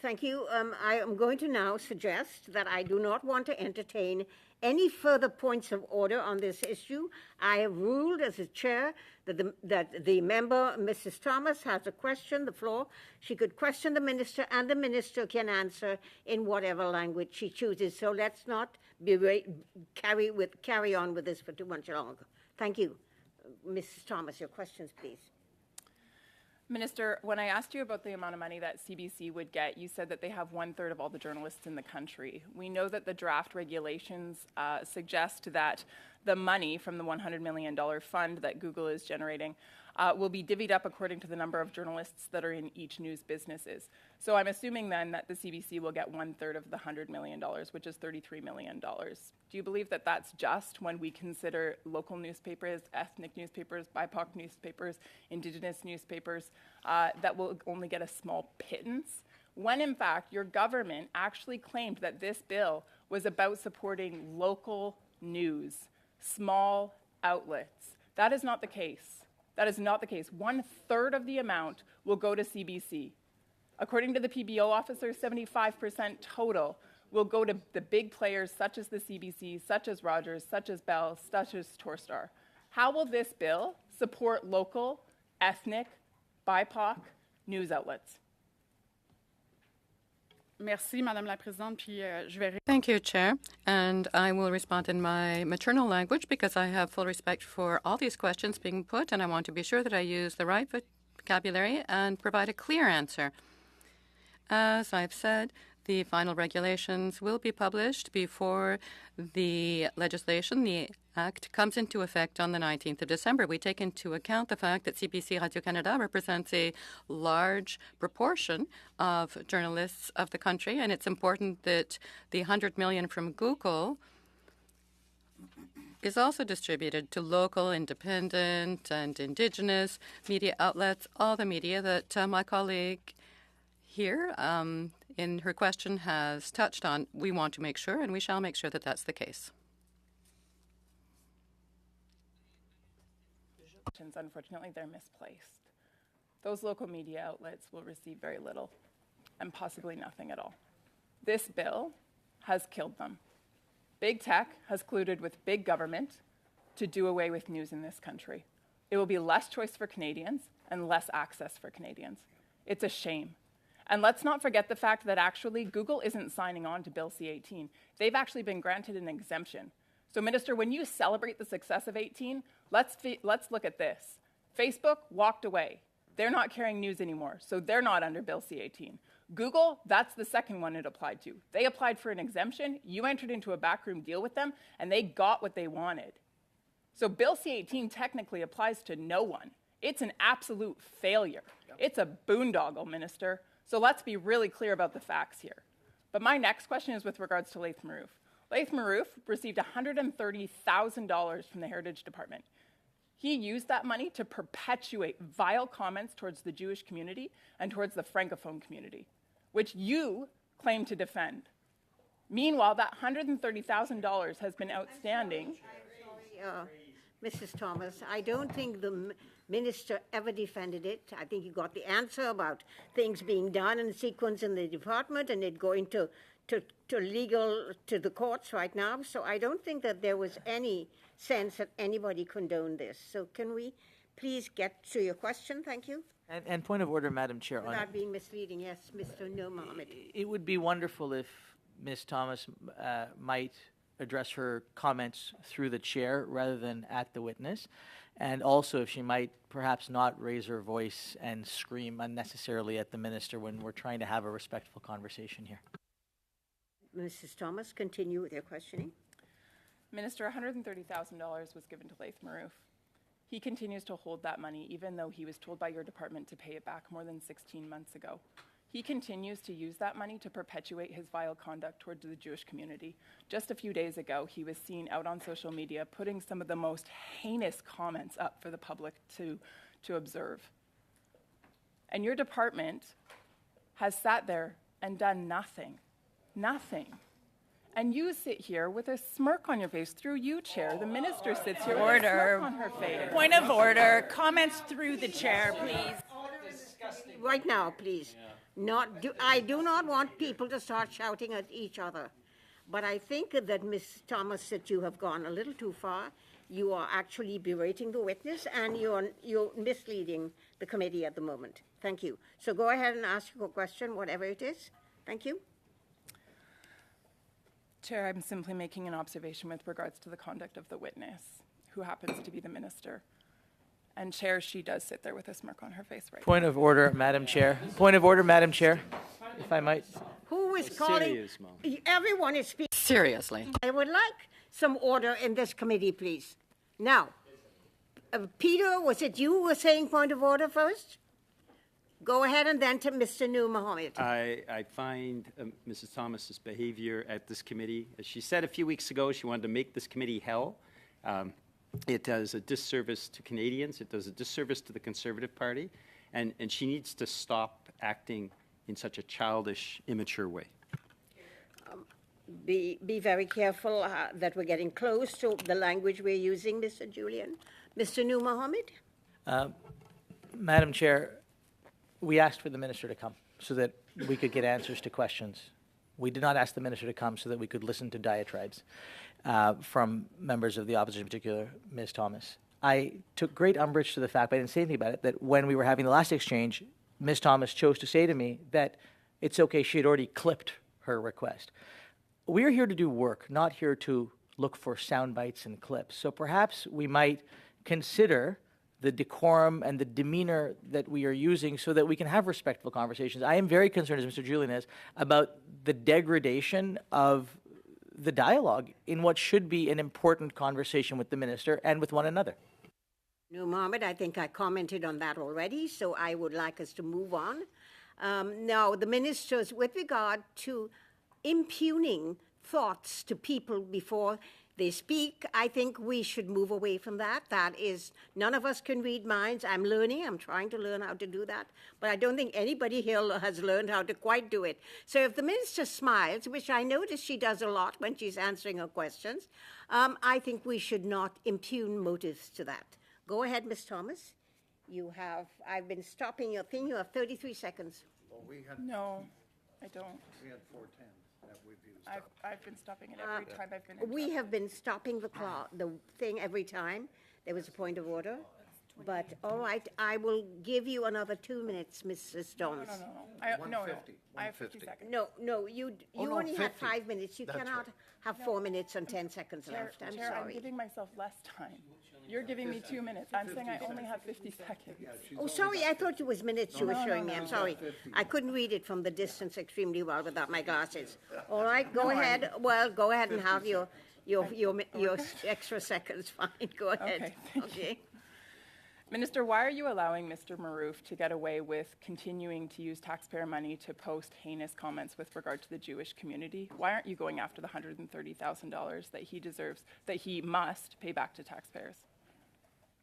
Thank you. I am going to now suggest that I do not want to entertain any further points of order on this issue. I have ruled as a chair that the member, Mrs. Thomas, has a question, the floor. She could question the minister, and the minister can answer in whatever language she chooses. So let's not carry on with this for too much longer. Thank you. Mrs. Thomas, your questions, please. Minister, when I asked you about the amount of money that CBC would get, you said that they have 1/3 of all the journalists in the country. We know that the draft regulations suggest that the money from the $100 million fund that Google is generating will be divvied up according to the number of journalists that are in each news businesses. So I'm assuming then that the CBC will get 1/3 of the $100 million, which is $33 million. Do you believe that that's just when we consider local newspapers, ethnic newspapers, BIPOC newspapers, Indigenous newspapers, that will only get a small pittance? When in fact your government actually claimed that this bill was about supporting local news, small outlets. That is not the case. That is not the case. 1/3 of the amount will go to CBC. According to the PBO officer, 75% total will go to the big players such as the CBC, such as Rogers, such as Bell, such as Torstar. How will this bill support local, ethnic, BIPOC news outlets? Merci, Madame la Présidente. Puis, je vais... Thank you, Chair. And I will respond in my maternal language because I have full respect for all these questions being put, and I want to be sure that I use the right vocabulary and provide a clear answer. As I've said, the final regulations will be published before the legislation, the Act, comes into effect on the 19th of December. We take into account the fact that CBC Radio-Canada represents a large proportion of journalists of the country, and it's important that the $100 million from Google is also distributed to local, independent, and Indigenous media outlets, all the media that my colleague here in her question has touched on. We want to make sure, and we shall make sure that that's the case. Unfortunately, they're misplaced. Those local media outlets will receive very little and possibly nothing at all. This bill has killed them. Big tech has colluded with big government to do away with news in this country. It will be less choice for Canadians and less access for Canadians. It's a shame. And let's not forget the fact that actually Google isn't signing on to Bill C-18. They've actually been granted an exemption. So, Minister, when you celebrate the success of 18, let's look at this. Facebook walked away. They're not carrying news anymore, so they're not under Bill C-18. Google, that's the second one it applied to. They applied for an exemption, you entered into a backroom deal with them, and they got what they wanted. So Bill C-18 technically applies to no one. It's an absolute failure. It's a boondoggle, Minister. So let's be really clear about the facts here. But my next question is with regards to Laith Marouf. Laith Marouf received $130,000 from the Heritage Department. He used that money to perpetuate vile comments towards the Jewish community and towards the Francophone community, which you claim to defend. Meanwhile, that $130,000 has been outstanding. Mrs. Thomas, I don't think the minister ever defended it. I think you got the answer about things being done in sequence in the department and it going to the courts right now. So I don't think that there was any sense that anybody condoned this. So can we please get to your question? Thank you. And point of order, Madam Chair. Without being misleading, yes, Mr. Noor Mohammed. It would be wonderful if Ms. Thomas might address her comments through the chair rather than at the witness. And also if she might perhaps not raise her voice and scream unnecessarily at the minister when we're trying to have a respectful conversation here. Mrs. Thomas, continue with your questioning. Minister, $130,000 was given to Laith Marouf. He continues to hold that money even though he was told by your department to pay it back more than 16 months ago. He continues to use that money to perpetuate his vile conduct towards the Jewish community. Just a few days ago, he was seen out on social media putting some of the most heinous comments up for the public to observe. And your department has sat there and done nothing. Nothing. And you sit here with a smirk on your face. Through you, Chair. The minister sits here with a smirk on her face. Point of order. Comments through the chair, please. Right now, please. I do not want people to start shouting at each other. But I think that, Ms. Thomas, that you have gone a little too far. You are actually berating the witness and you're misleading the committee at the moment. Thank you. So go ahead and ask your question, whatever it is. Thank you. Chair, I'm simply making an observation with regards to the conduct of the witness, who happens to be the minister. And Chair, she does sit there with a smirk on her face right Point of order, Madam Chair. Point of order, Madam Chair, if I might. Who is calling? Serious, Mom. Everyone is speaking. Seriously. I would like some order in this committee, please. Now, Peter, was it you who were saying point of order first? Go ahead and then to Mr. Noor Mohammed. I find Mrs. Thomas's behavior at this committee, as she said a few weeks ago, she wanted to make this committee hell. It does a disservice to Canadians. It does a disservice to the Conservative Party. And she needs to stop acting in such a childish, immature way. Be very careful that we're getting close to the language we're using, Mr. Julian. Mr. Noor Mohammed? Madam Chair, we asked for the minister to come so that we could get answers to questions. We did not ask the minister to come so that we could listen to diatribes from members of the opposition, in particular Ms. Thomas. I took great umbrage to the fact, but I didn't say anything about it, that when we were having the last exchange, Ms. Thomas chose to say to me that it's okay, she had already clipped her request. We're here to do work, not here to look for sound bites and clips. So perhaps we might consider the decorum and the demeanor that we are using so that we can have respectful conversations. I am very concerned, as Mr. Julian is, about the degradation of the dialogue in what should be an important conversation with the minister and with one another. Noor Mohammed, I think I commented on that already, so I would like us to move on. Now, the ministers, with regard to impugning thoughts to people before they speak, I think we should move away from that. That is, none of us can read minds. I'm learning. I'm trying to learn how to do that. But I don't think anybody here has learned how to quite do it. So if the minister smiles, which I notice she does a lot when she's answering her questions, I think we should not impugn motives to that. Go ahead, Ms. Thomas. I've been stopping your thing. You have 33 seconds. Well, No, I don't. we had 4:10 that we've used. I've been stopping it every time I've been We have been stopping the thing every time there was a point of order. But, all right, I will give you another 2 minutes, Mrs. Stones. No. I have 50 seconds. No, you Oh, no, only had 50. 5 minutes. You That's cannot right. have 4 minutes and 10 seconds left. I'm Chair, I'm sorry. giving myself less time. You're giving me 2 minutes. I'm saying I only have 50 seconds. Oh, sorry, I thought it was minutes you were showing me. I'm sorry. I couldn't read it from the distance extremely well without my glasses. All right, go ahead. Well, go ahead and have your extra seconds. Fine, go ahead. Okay, thank Okay. Minister, why are you allowing Mr. Marouf to get away with continuing to use taxpayer money to post heinous comments with regard to the Jewish community? Why aren't you going after the $130,000 that he deserves, that he must pay back to taxpayers?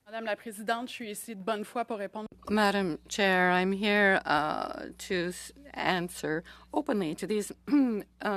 Madame la Présidente, je suis ici de bonne foi pour répondre. Madam Chair, I'm here to answer openly to these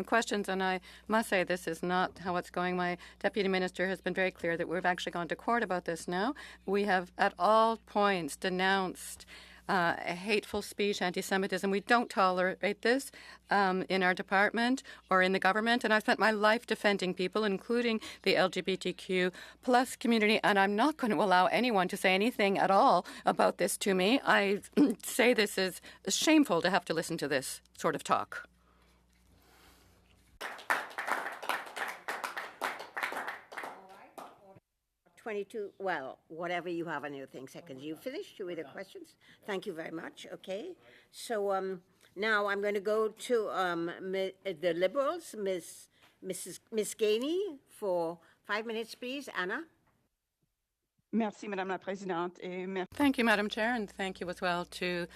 questions, and I must say this is not how it's going. My Deputy Minister has been very clear that we've actually gone to court about this now. We have at all points denounced hateful speech, anti-Semitism. We don't tolerate this in our department or in the government. And I've spent my life defending people, including the LGBTQ plus community. And I'm not going to allow anyone to say anything at all about this to me. I say this is shameful to have to listen to this sort of talk. Well, whatever you have on your thing, seconds. You finished with the questions? Thank you very much. Okay. So now I'm going to go to the Liberals, Miss Gainey, for 5 minutes, please. Anna? Merci, Madame la Présidente. Et Thank you, Madam Chair, and thank you as well to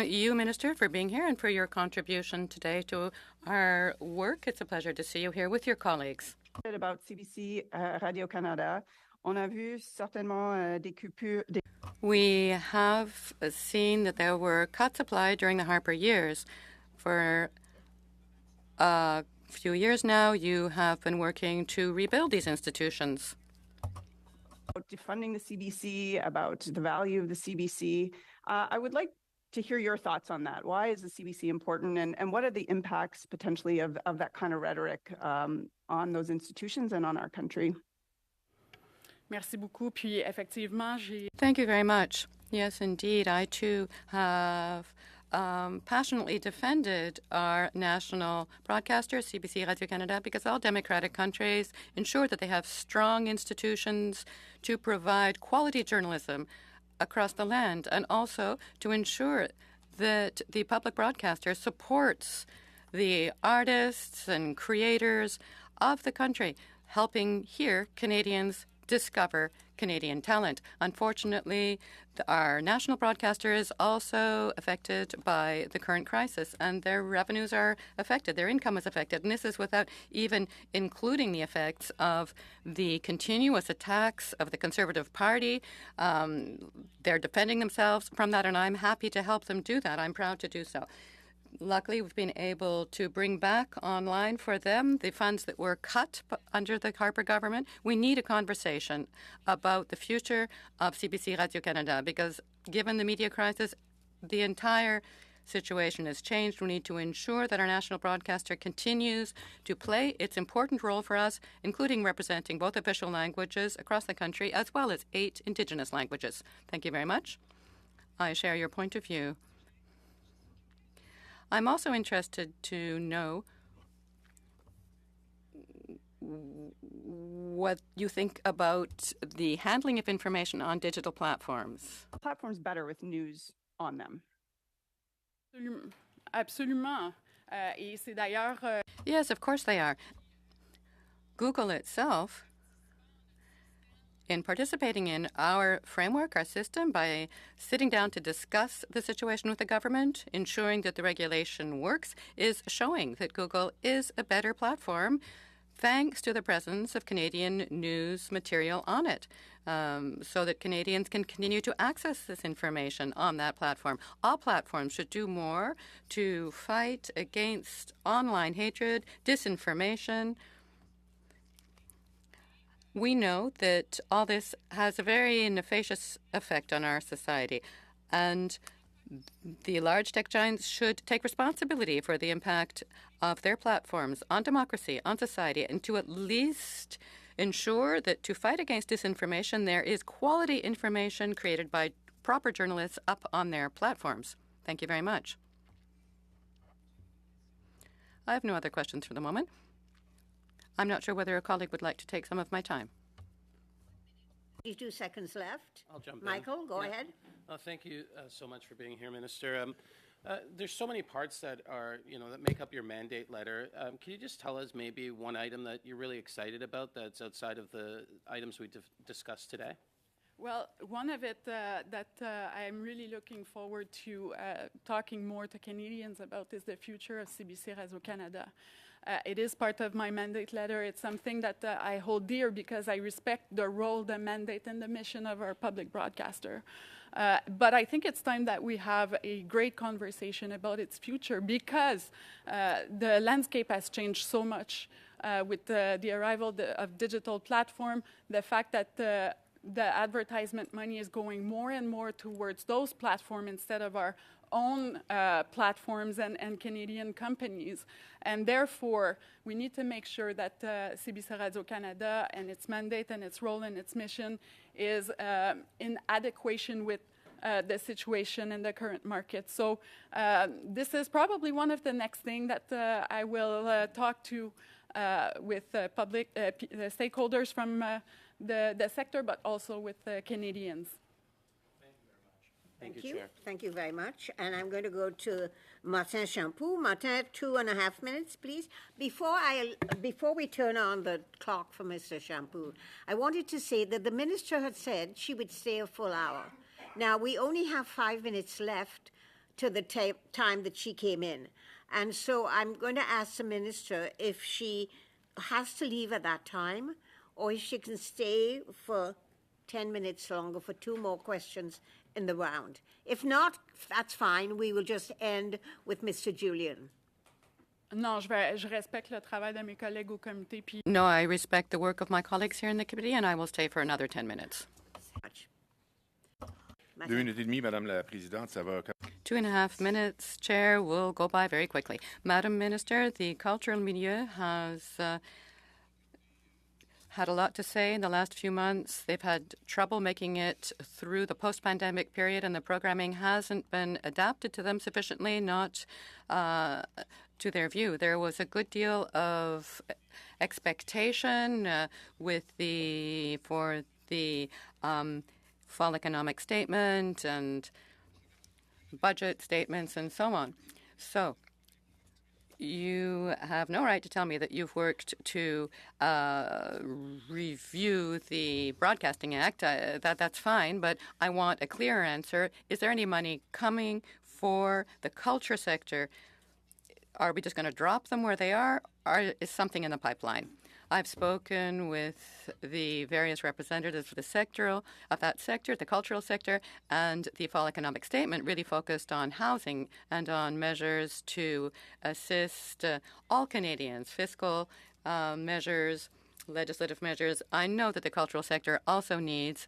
you, Minister, for being here and for your contribution today to our work. It's a pleasure to see you here with your colleagues. about CBC Radio-Canada, on a vu certainement des coupures. We have seen that there were cuts applied during the Harper years. For a few years now, you have been working to rebuild these institutions. About defunding the CBC, about the value of the CBC. I would like to hear your thoughts on that. Why is the CBC important, and what are the impacts potentially of that kind of rhetoric on those institutions and on our country? Merci beaucoup. Puis effectivement, j'ai. Thank you very much. Yes, indeed. I too have passionately defended our national broadcaster, CBC Radio-Canada, because all democratic countries ensure that they have strong institutions to provide quality journalism across the land, and also to ensure that the public broadcaster supports the artists and creators of the country, helping here Canadians discover Canadian talent. Unfortunately, our national broadcaster is also affected by the current crisis, and their revenues are affected, their income is affected, and this is without even including the effects of the continuous attacks of the Conservative Party. They're defending themselves from that, and I'm happy to help them do that. I'm proud to do so. Luckily, we've been able to bring back online for them the funds that were cut under the Harper government. We need a conversation about the future of CBC Radio-Canada because given the media crisis, the entire situation has changed. We need to ensure that our national broadcaster continues to play its important role for us, including representing both official languages across the country as well as 8 Indigenous languages. Thank you very much. I share your point of view. I'm also interested to know what you think about the handling of information on digital platforms. Platforms better with news on them. Absolument. Et c'est d'ailleurs. Yes, of course they are. Google itself, in participating in our framework, our system, by sitting down to discuss the situation with the government, ensuring that the regulation works, is showing that Google is a better platform thanks to the presence of Canadian news material on it, so that Canadians can continue to access this information on that platform. All platforms should do more to fight against online hatred, disinformation. We know that all this has a very nefarious effect on our society, and the large tech giants should take responsibility for the impact of their platforms on democracy, on society, and to at least ensure that to fight against disinformation, there is quality information created by proper journalists up on their platforms. Thank you very much. I have no other questions for the moment. I'm not sure whether a colleague would like to take some of my time. 32 seconds left. I'll jump in. Michael, go ahead. Thank you so much for being here, Minister. There's so many parts that are, that make up your mandate letter. Can you just tell us maybe one item that you're really excited about that's outside of the items we discussed today? Well, one of it that I'm really looking forward to talking more to Canadians about is the future of CBC Radio-Canada. It is part of my mandate letter. It's something that I hold dear because I respect the role, the mandate, and the mission of our public broadcaster. But I think it's time that we have a great conversation about its future because the landscape has changed so much with the arrival of digital platform, the fact that the advertisement money is going more and more towards those platforms instead of our own platforms and Canadian companies. And therefore, we need to make sure that CBC Radio-Canada and its mandate and its role and its mission is in adequation with the situation in the current market. So this is probably one of the next things that I will talk to with public stakeholders from the sector, but also with Canadians. Thank you, Chair. Thank you very much. And I'm going to go to Martin Champoux. Martin, 2.5 minutes, please. Before we turn on the clock for Mr. Champoux, I wanted to say that the minister had said she would stay a full hour. Now, we only have 5 minutes left to the time that she came in. And so I'm going to ask the minister if she has to leave at that time or if she can stay for 10 minutes longer for 2 more questions in the round. If not, that's fine. We will just end with Mr. Julian. Non, je respecte le travail de mes collègues au comité. Puis No, I respect the work of my colleagues here in the committee, and I will stay for another 10 minutes. 2 minutes et demie, Madame la Présidente, ça va. 2.5 minutes, Chair, will go by very quickly. Madam Minister, the cultural milieu has had a lot to say in the last few months. They've had trouble making it through the post-pandemic period, and the programming hasn't been adapted to them sufficiently, not to their view. There was a good deal of expectation for the fall economic statement and budget statements and so on. So you have no right to tell me that you've worked to review the Broadcasting Act. That's fine, but I want a clearer answer. Is there any money coming for the culture sector? Are we just going to drop them where they are, or is something in the pipeline? I've spoken with the various representatives of that sector, the cultural sector, and the fall economic statement really focused on housing and on measures to assist all Canadians, fiscal measures, legislative measures. I know that the cultural sector also needs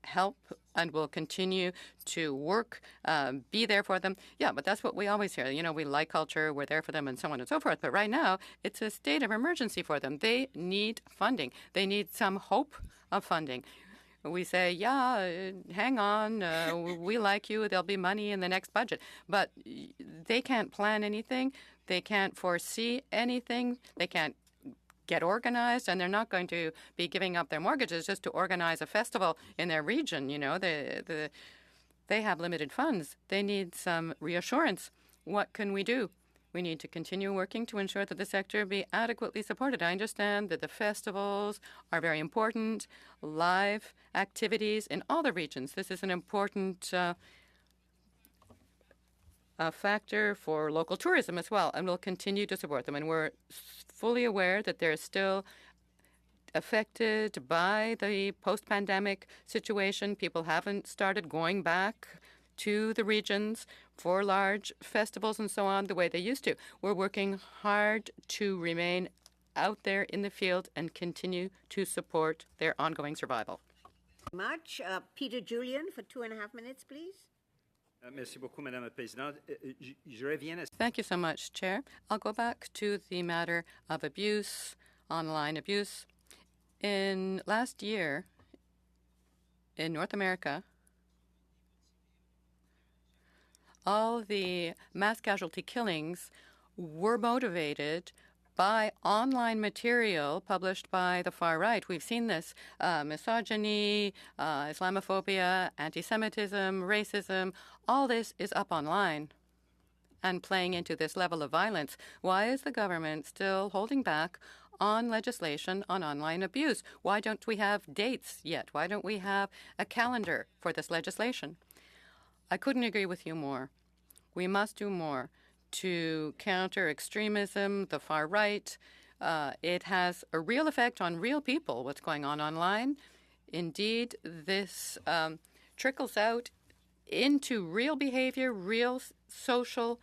help and will continue to work, be there for them. Yeah, but that's what we always hear. You know, we like culture, we're there for them, and so on and so forth. But right now, it's a state of emergency for them. They need funding. They need some hope of funding. We say, yeah, hang on, we like you, there'll be money in the next budget. But they can't plan anything. They can't foresee anything. They can't get organized, and they're not going to be giving up their mortgages just to organize a festival in their region. You know, they have limited funds. They need some reassurance. What can we do? We need to continue working to ensure that the sector be adequately supported. I understand that the festivals are very important, live activities in all the regions. This is an important a factor for local tourism as well, and we'll continue to support them. And we're fully aware that they're still affected by the post-pandemic situation. People haven't started going back to the regions for large festivals and so on the way they used to. We're working hard to remain out there in the field and continue to support their ongoing survival. Much. Peter Julian for 2.5 minutes, please. Merci beaucoup, Madame la Présidente. Je reviens à... Thank you so much, Chair. I'll go back to the matter of abuse, online abuse. In last year, in North America, all the mass casualty killings were motivated by online material published by the far right. We've seen this misogyny, Islamophobia, anti-Semitism, racism. All this is up online and playing into this level of violence. Why is the government still holding back on legislation on online abuse? Why don't we have dates yet? Why don't we have a calendar for this legislation? I couldn't agree with you more. We must do more to counter extremism, the far right. It has a real effect on real people, what's going on online. Indeed, this trickles out into real behavior, real social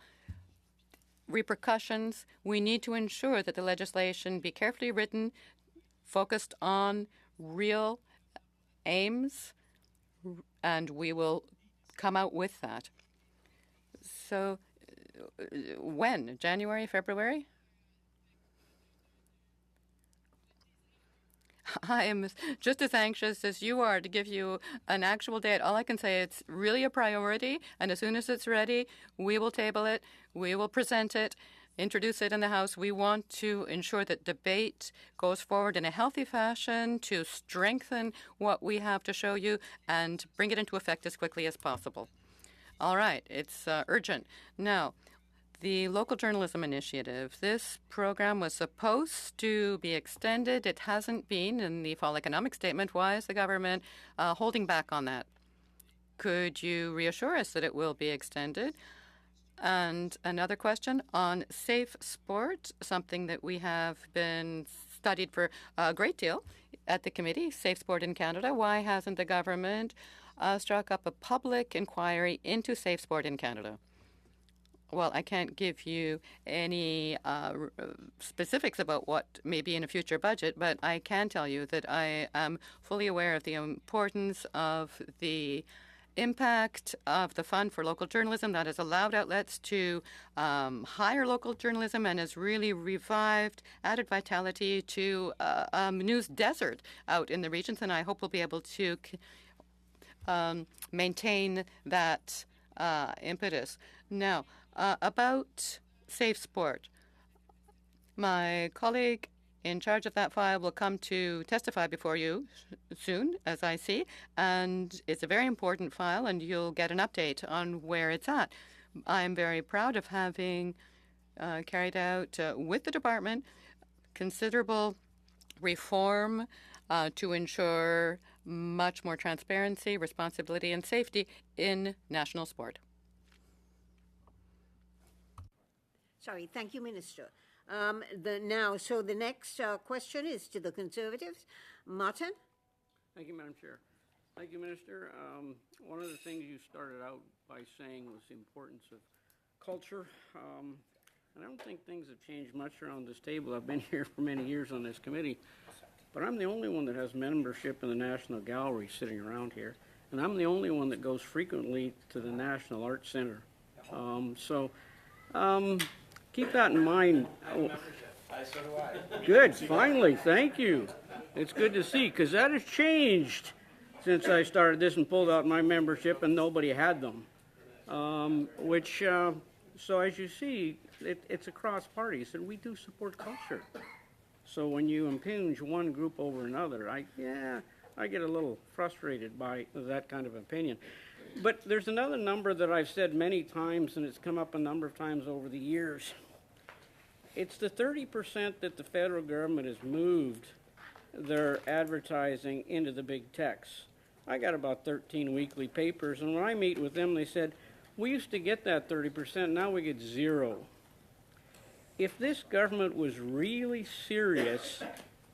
repercussions. We need to ensure that the legislation be carefully written, focused on real aims, and we will come out with that. So when? January, February? I am just as anxious as you are to give you an actual date. All I can say, it's really a priority, and as soon as it's ready, we will table it, we will present it, introduce it in the House. We want to ensure that debate goes forward in a healthy fashion to strengthen what we have to show you and bring it into effect as quickly as possible. All right, it's urgent. Now, the Local Journalism Initiative. This program was supposed to be extended. It hasn't been in the fall economic statement. Why is the government holding back on that? Could you reassure us that it will be extended? And another question on safe sport, something that we have been studied for a great deal at the committee, Safe Sport in Canada. Why hasn't the government struck up a public inquiry into safe sport in Canada? Well, I can't give you any specifics about what may be in a future budget, but I can tell you that I am fully aware of the importance of the impact of the Fund for Local Journalism that has allowed outlets to hire local journalism and has really revived, added vitality to a news desert out in the regions, and I hope we'll be able to maintain that impetus. Now, about safe sport, my colleague in charge of that file will come to testify before you soon, as I see, and it's a very important file, and you'll get an update on where it's at. I'm very proud of having carried out with the department considerable reform to ensure much more transparency, responsibility, and safety in national sport. Sorry, thank you, Minister. So the next question is to the Conservatives. Martin? Thank you, Madam Chair. Thank you, Minister. One of the things you started out by saying was the importance of culture. And I don't think things have changed much around this table. I've been here for many years on this committee, but I'm the only one that has membership in the National Gallery sitting around here, and I'm the only one that goes frequently to the National Arts Center. Keep that in mind. So do I. Good, finally, thank you. It's good to see, because that has changed since I started this and pulled out my membership and nobody had them. So as you see, it's across parties, and we do support culture. So when you impinge one group over another, I get a little frustrated by that kind of opinion. But there's another number that I've said many times, and it's come up a number of times over the years. It's the 30% that the federal government has moved their advertising into the big techs. I got about 13 weekly papers, and when I meet with them, they said, we used to get that 30%, now we get zero. If this government was really serious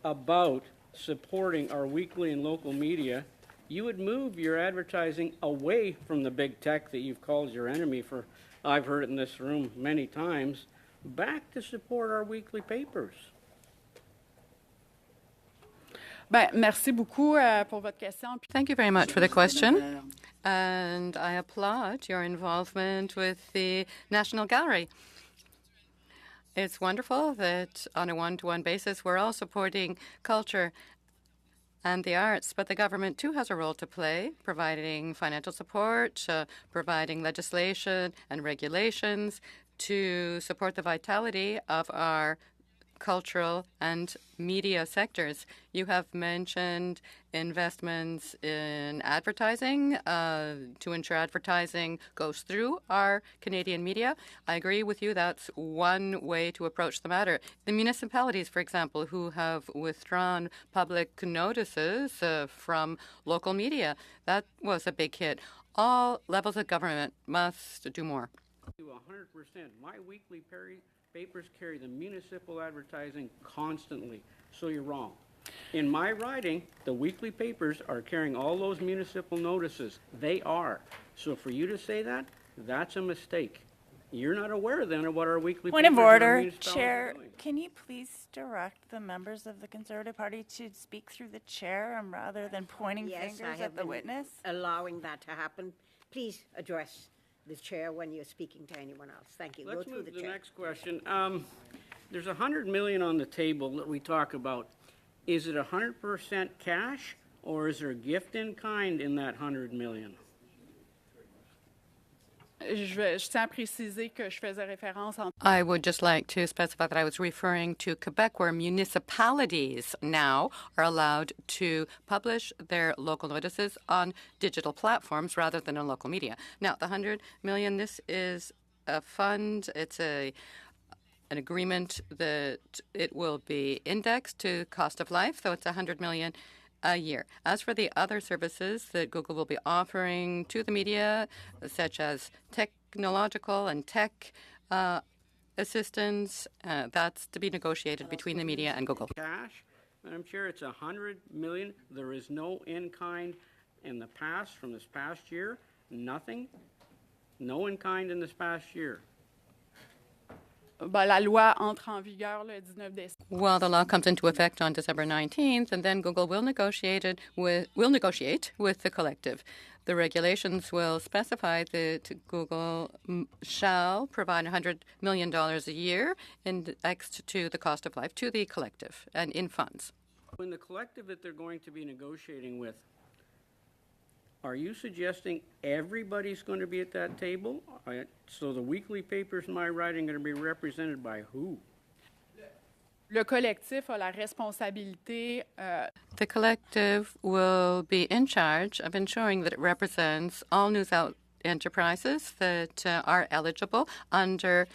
about supporting our weekly and local media, you would move your advertising away from the big tech that you've called your enemy for, I've heard it in this room many times, back to support our weekly papers. Merci beaucoup pour votre question. Thank you very much for the question, and I applaud your involvement with the National Gallery. It's wonderful that on a one-to-one basis we're all supporting culture. and the arts, but the government too has a role to play, providing financial support, providing legislation and regulations to support the vitality of our cultural and media sectors. You have mentioned investments in advertising to ensure advertising goes through our Canadian media. I agree with you. That's one way to approach the matter. The municipalities, for example, who have withdrawn public notices from local media, that was a big hit. All levels of government must do more. To 100%. My weekly papers carry the municipal advertising constantly, so you're wrong. In my writing, the weekly papers are carrying all those municipal notices. They are. So for you to say that, that's a mistake. You're not aware then of what our weekly Point of papers and our order, municipalities Chair. are doing. Can you please direct the members of the Conservative Party to speak through the chair rather than pointing Yes, I fingers have at the been witness? allowing that to happen. Please address the chair when you're speaking to anyone else. Thank you. Let's Go through move the to the chair. next question. There's $100 million on the table that we talk about. Is it 100% cash, or is there a gift in kind in that $100 million? Je tiens à préciser que je faisais référence en I would just like to specify that I was referring to Quebec, where municipalities now are allowed to publish their local notices on digital platforms rather than in local media. Now, the $100 million, this is a fund. It's an agreement that it will be indexed to cost of life, so it's $100 million a year. As for the other services that Google will be offering to the media, such as technological and tech assistance, that's to be negotiated between the media and Google. Cash, Madam Chair, it's $100 million. There is no in-kind in the past, from this past year, nothing. No in-kind in this past year. la loi entre en vigueur le 19 décembre. Well, the law comes into effect on December 19th, and then Google will negotiate with the collective. The regulations will specify that Google shall provide $100 million a year indexed to the cost of life to the collective and in funds. When the collective that they're going to be negotiating with, are you suggesting everybody's going to be at that table? So the weekly papers in my writing are going to be represented by who? Le collectif a la responsabilité The collective will be in charge of ensuring that it represents all news enterprises that are eligible under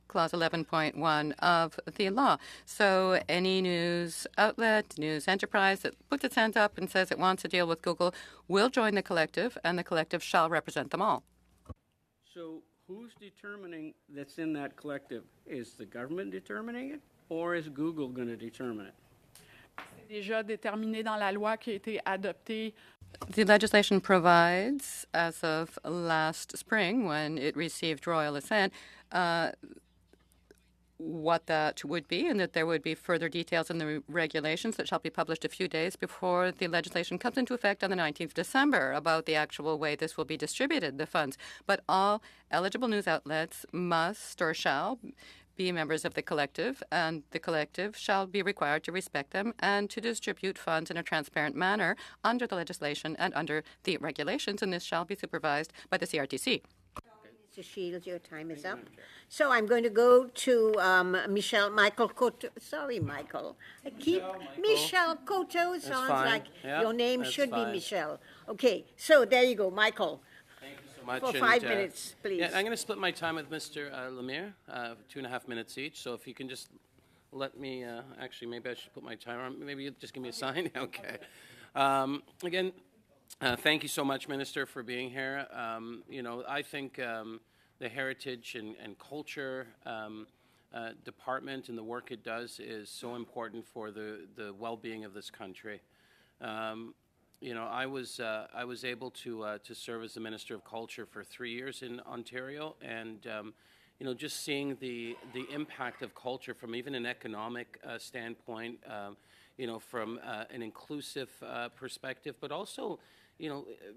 Clause 11.1 of the law. So any news outlet, news enterprise that puts its hand up and says it wants to deal with Google will join the collective, and the collective shall represent them all. So who's determining that's in that collective? Is the government determining it, or is Google going to determine it? c'est déjà déterminé dans la loi qui a été adoptée. The legislation provides, as of last spring, when it received royal assent, what that would be, and that there would be further details in the regulations that shall be published a few days before the legislation comes into effect on the 19th of December about the actual way this will be distributed, the funds. But all eligible news outlets must or shall be members of the collective, and the collective shall be required to respect them and to distribute funds in a transparent manner under the legislation and under the regulations, and this shall be supervised by the CRTC. Mr. Shields, your time is up. So I'm going to go to Michael Coteau. Sorry, Michael. I keep Michelle Coteau. Sounds fine. like Yeah, your name that's should fine. be Michelle. Okay, so there you go, Michael. Thank you so much. For and, 5 minutes, please. Yeah, I'm going to split my time with Mr. Lemire, 2.5 minutes each. So if you can just let me, actually, maybe I should put my timer on. Maybe you just give me a sign. Okay. Again, thank you so much, Minister, for being here. I think the Heritage and Culture Department and the work it does is so important for the well-being of this country. I was able to serve as the Minister of Culture for 3 years in Ontario, and just seeing the impact of culture from even an economic standpoint, from an inclusive perspective, but also,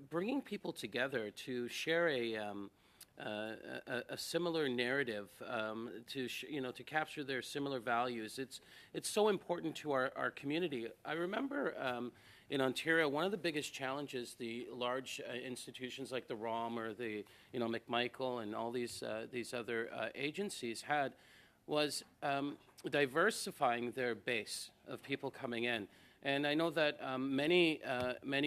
bringing people together to share a similar narrative to capture their similar values. It's so important to our community. I remember in Ontario, one of the biggest challenges the large institutions like the ROM or the McMichael and all these other agencies had was diversifying their base of people coming in. And I know that many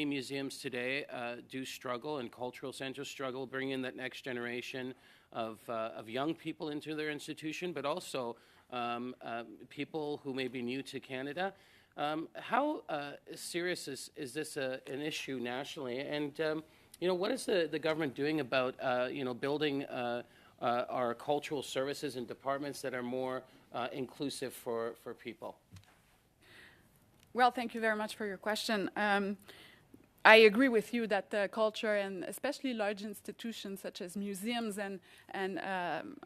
museums today do struggle, and cultural centers struggle bringing in that next generation of young people into their institution, but also people who may be new to Canada. How serious is this an issue nationally? And what is the government doing about building our cultural services and departments that are more inclusive for people? Well, thank you very much for your question. I agree with you that culture, and especially large institutions such as museums and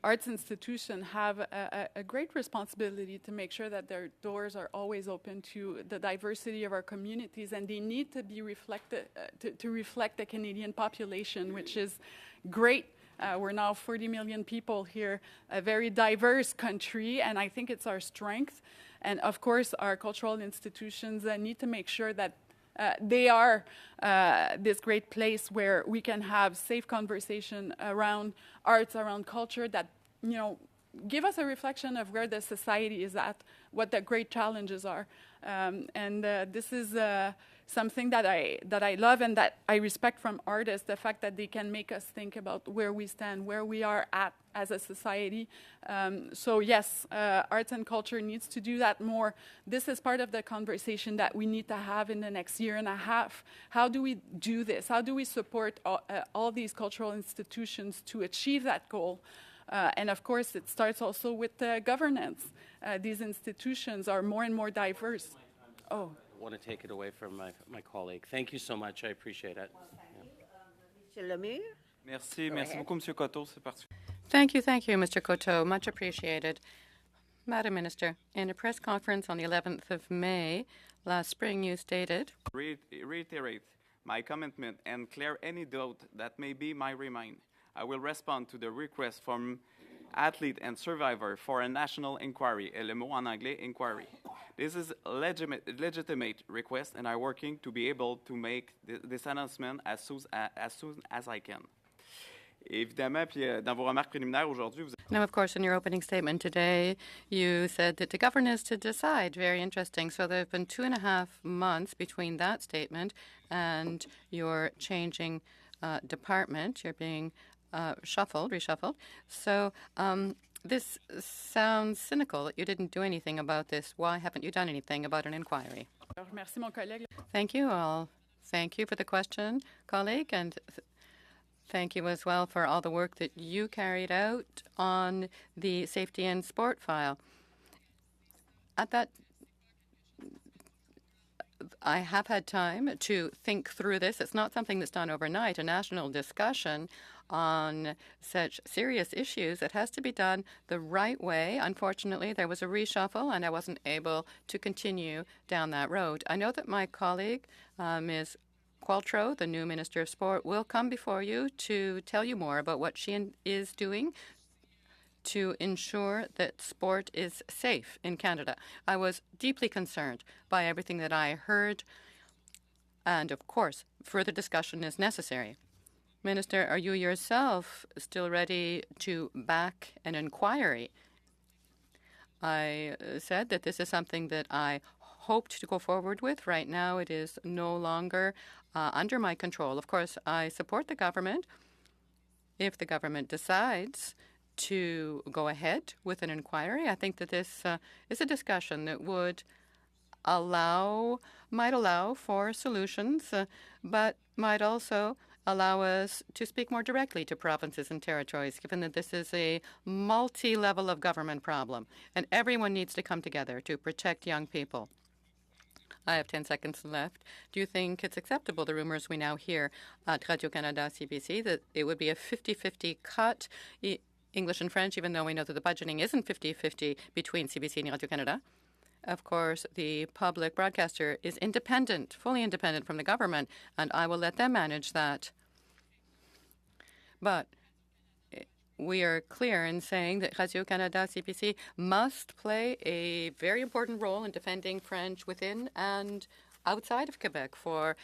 arts institutions, have a great responsibility to make sure that their doors are always open to the diversity of our communities, and they need to be reflected to reflect the Canadian population, which is great. We're now 40 million people here, a very diverse country, and I think it's our strength. And of course, our cultural institutions need to make sure that they are this great place where we can have safe conversation around arts, around culture, that give us a reflection of where the society is at, what the great challenges are, and this is something that I love and that I respect from artists. The fact that they can make us think about where we stand, where we are at as a society. So yes, arts and culture needs to do that more. This is part of the conversation that we need to have in the next year and a half. How do we do this? How do we support all these cultural institutions to achieve that goal? And of course, it starts also with governance. These institutions are more and more diverse. Oh. I want to take it away from my colleague. Thank you so much. I appreciate it. Mr. Lemire? Merci beaucoup, Monsieur Coteau. Thank you, Mr. Coteau. Much appreciated. Madam Minister, in a press conference on the 11th of May last spring, you stated, reiterate my commitment and clear any doubt that may be my remain. I will respond to the request from athlete and survivor for a national inquiry, et le mot en anglais, inquiry. This is a legitimate request, and I'm working to be able to make this announcement as soon as I can. Évidemment, puis dans vos remarques préliminaires aujourd'hui, vous... Now, of course, in your opening statement today, you said that the government is to decide. Very interesting. So there have been 2.5 months between that statement and your changing department. You're being reshuffled. So this sounds cynical that you didn't do anything about this. Why haven't you done anything about an inquiry? Merci, mon collègue. Thank you. I'll thank you for the question, colleague, and thank you as well for all the work that you carried out on the safety and sport file. At that, I have had time to think through this. It's not something that's done overnight. A national discussion on such serious issues, it has to be done the right way. Unfortunately, there was a reshuffle, and I wasn't able to continue down that road. I know that my colleague, Ms. Qualtrough, the new Minister of Sport, will come before you to tell you more about what she is doing to ensure that sport is safe in Canada. I was deeply concerned by everything that I heard, and of course, further discussion is necessary. Minister, are you yourself still ready to back an inquiry? I said that this is something that I hoped to go forward with. Right now, it is no longer under my control. Of course, I support the government. If the government decides to go ahead with an inquiry, I think that this is a discussion that would might allow for solutions, but might also allow us to speak more directly to provinces and territories, given that this is a multi-level of government problem, and everyone needs to come together to protect young people. I have 10 seconds left. Do you think it's acceptable, the rumors we now hear at Radio-Canada CBC, that it would be a 50-50 cut, English and French, even though we know that the budgeting isn't 50-50 between CBC and Radio-Canada? Of course, the public broadcaster is independent, fully independent from the government, and I will let them manage that. But we are clear in saying that Radio-Canada CPC must play a very important role in defending French within and outside of Quebec for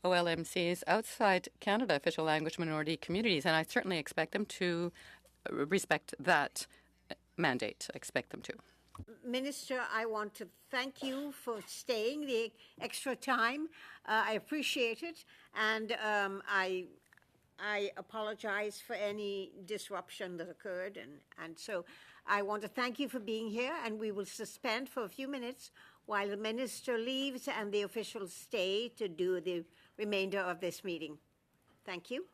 OLMCs outside Canada, official language minority communities, and I certainly expect them to respect that mandate. I expect them to. Minister, I want to thank you for staying the extra time. I appreciate it, and I apologize for any disruption that occurred, and so I want to thank you for being here, and we will suspend for a few minutes while the minister leaves and the officials stay to do the remainder of this meeting. Thank you.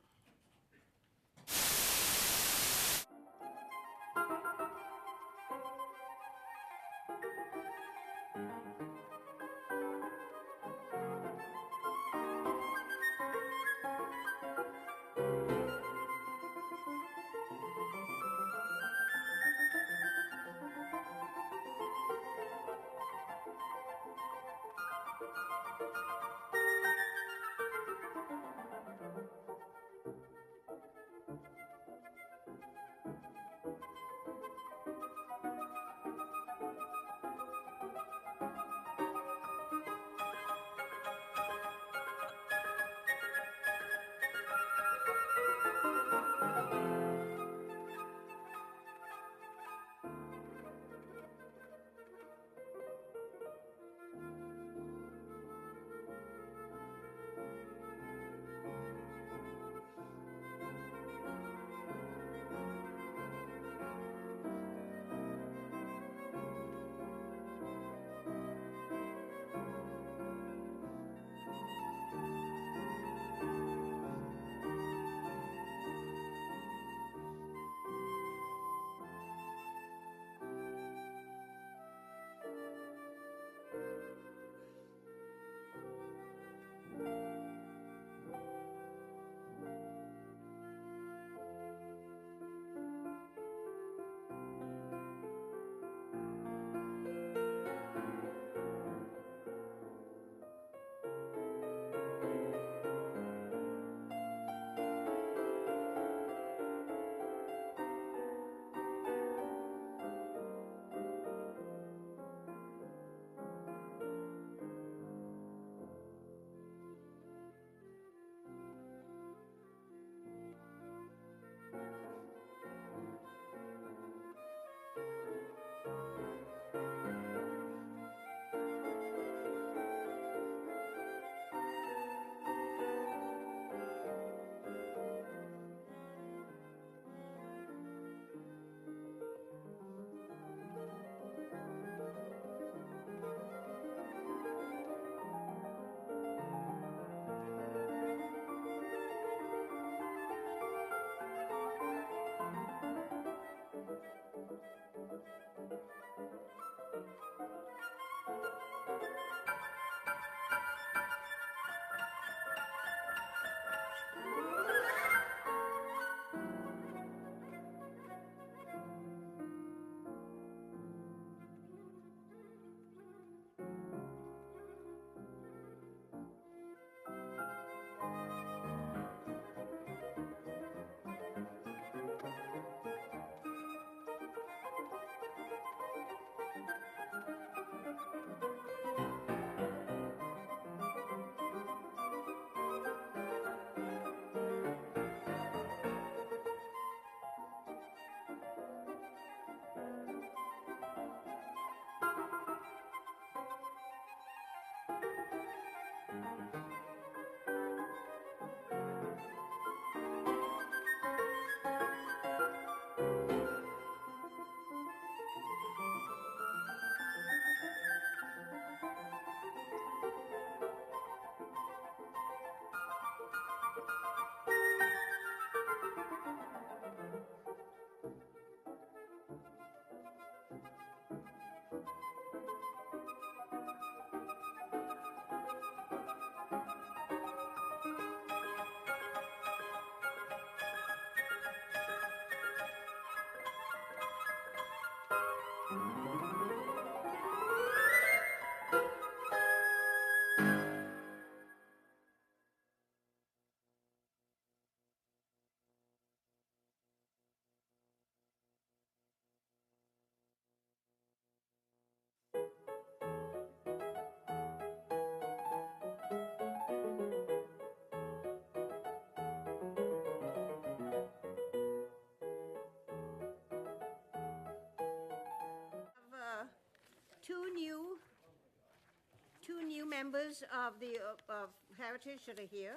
members of the of Heritage that are here,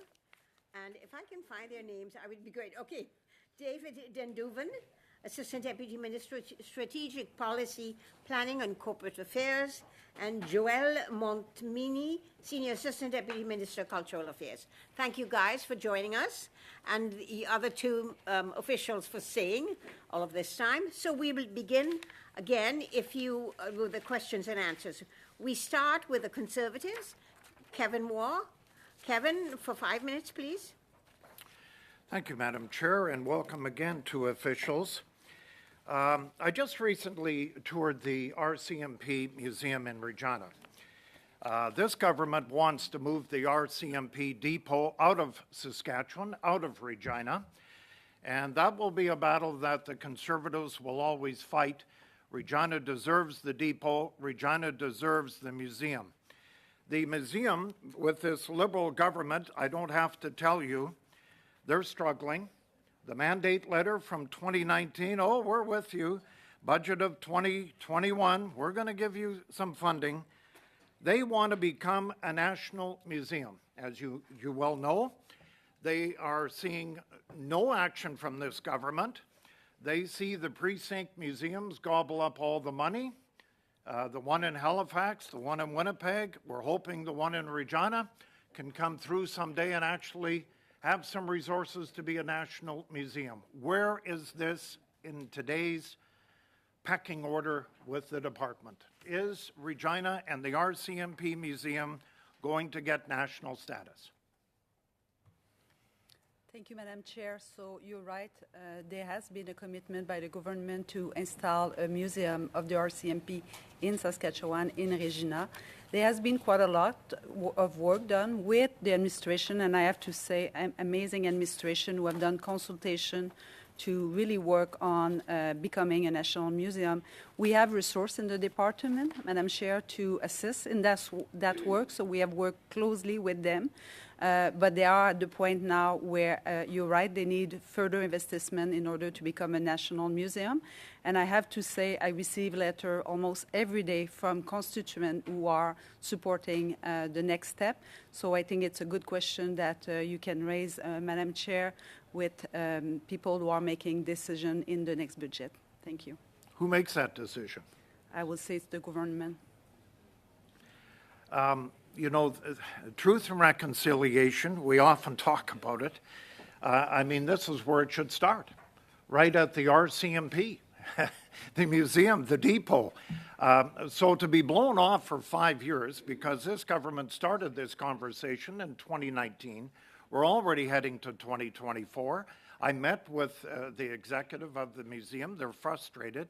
and if I can find their names, I would be great. Okay, David Denduven, Assistant Deputy Minister, Strategic Policy, Planning and Corporate Affairs, and Joelle Montmini, Senior Assistant Deputy Minister, Cultural Affairs. Thank you guys for joining us, and the other two officials for staying all of this time. So we will begin again with the questions and answers. We start with the Conservatives, Kevin Waugh. Kevin, for 5 minutes, please. Thank you, Madam Chair, and welcome again to officials. I just recently toured the RCMP Museum in Regina. This government wants to move the RCMP depot out of Saskatchewan, out of Regina, and that will be a battle that the Conservatives will always fight. Regina deserves the depot. Regina deserves the museum. The museum, with this Liberal government, I don't have to tell you, they're struggling. The mandate letter from 2019, oh, we're with you. Budget of 2021, we're going to give you some funding. They want to become a national museum, as you well know. They are seeing no action from this government. They see the precinct museums gobble up all the money. The one in Halifax, the one in Winnipeg, we're hoping the one in Regina can come through someday and actually have some resources to be a national museum. Where is this in today's pecking order with the department? Is Regina and the RCMP Museum going to get national status? Thank you, Madam Chair. So you're right. There has been a commitment by the government to install a museum of the RCMP in Saskatchewan, in Regina. There has been quite a lot of work done with the administration, and I have to say, amazing administration who have done consultation to really work on becoming a national museum. We have resources in the department, Madam Chair, to assist in that work, so we have worked closely with them. But they are at the point now where, you're right, they need further investment in order to become a national museum. And I have to say, I receive letters almost every day from constituents who are supporting the next step. So I think it's a good question that you can raise, Madam Chair, with people who are making decisions in the next budget. Thank you. Who makes that decision? I will say it's the government. You know, truth and reconciliation, we often talk about it. I mean, this is where it should start, right at the RCMP, the museum, the depot. So to be blown off for 5 years, because this government started this conversation in 2019, we're already heading to 2024. I met with the executive of the museum. They're frustrated,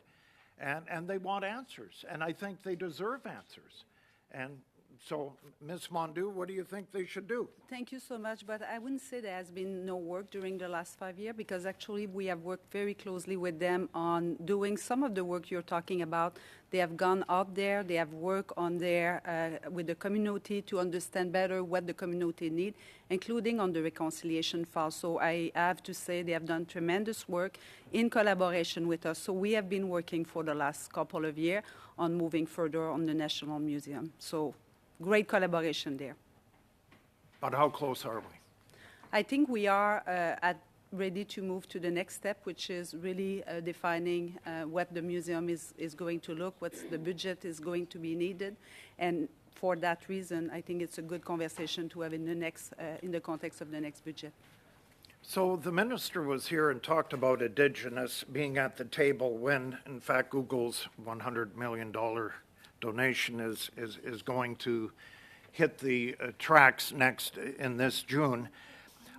and they want answers, and I think they deserve answers. And so, Ms. Mondu, what do you think they should do? Thank you so much, but I wouldn't say there has been no work during the last 5 years, because actually we have worked very closely with them on doing some of the work you're talking about. They have gone out there, they have worked on there with the community to understand better what the community needs, including on the reconciliation file. So I have to say they have done tremendous work in collaboration with us. So we have been working for the last couple of years on moving further on the National Museum. So great collaboration there. But how close are we? I think we are ready to move to the next step, which is really defining what the museum is going to look, what the budget is going to be needed. And for that reason, I think it's a good conversation to have in the context of the next budget. So the minister was here and talked about Indigenous being at the table when, in fact, Google's $100 million donation is going to hit the tracks next in this June.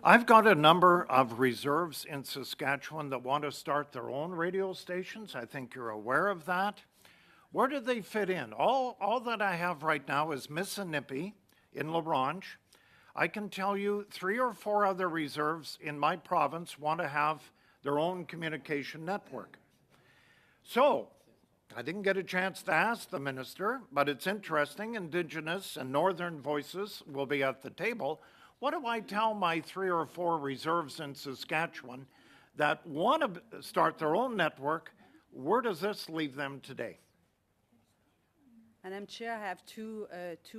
I've got a number of reserves in Saskatchewan that want to start their own radio stations. I think you're aware of that. Where do they fit in? All that I have right now is Missinippi in La Ronge. I can tell you 3 or 4 other reserves in my province want to have their own communication network. So I didn't get a chance to ask the minister, but it's interesting. Indigenous and Northern voices will be at the table. What do I tell my 3 or 4 reserves in Saskatchewan that want to start their own network? Where does this leave them today? Madam Chair, I have two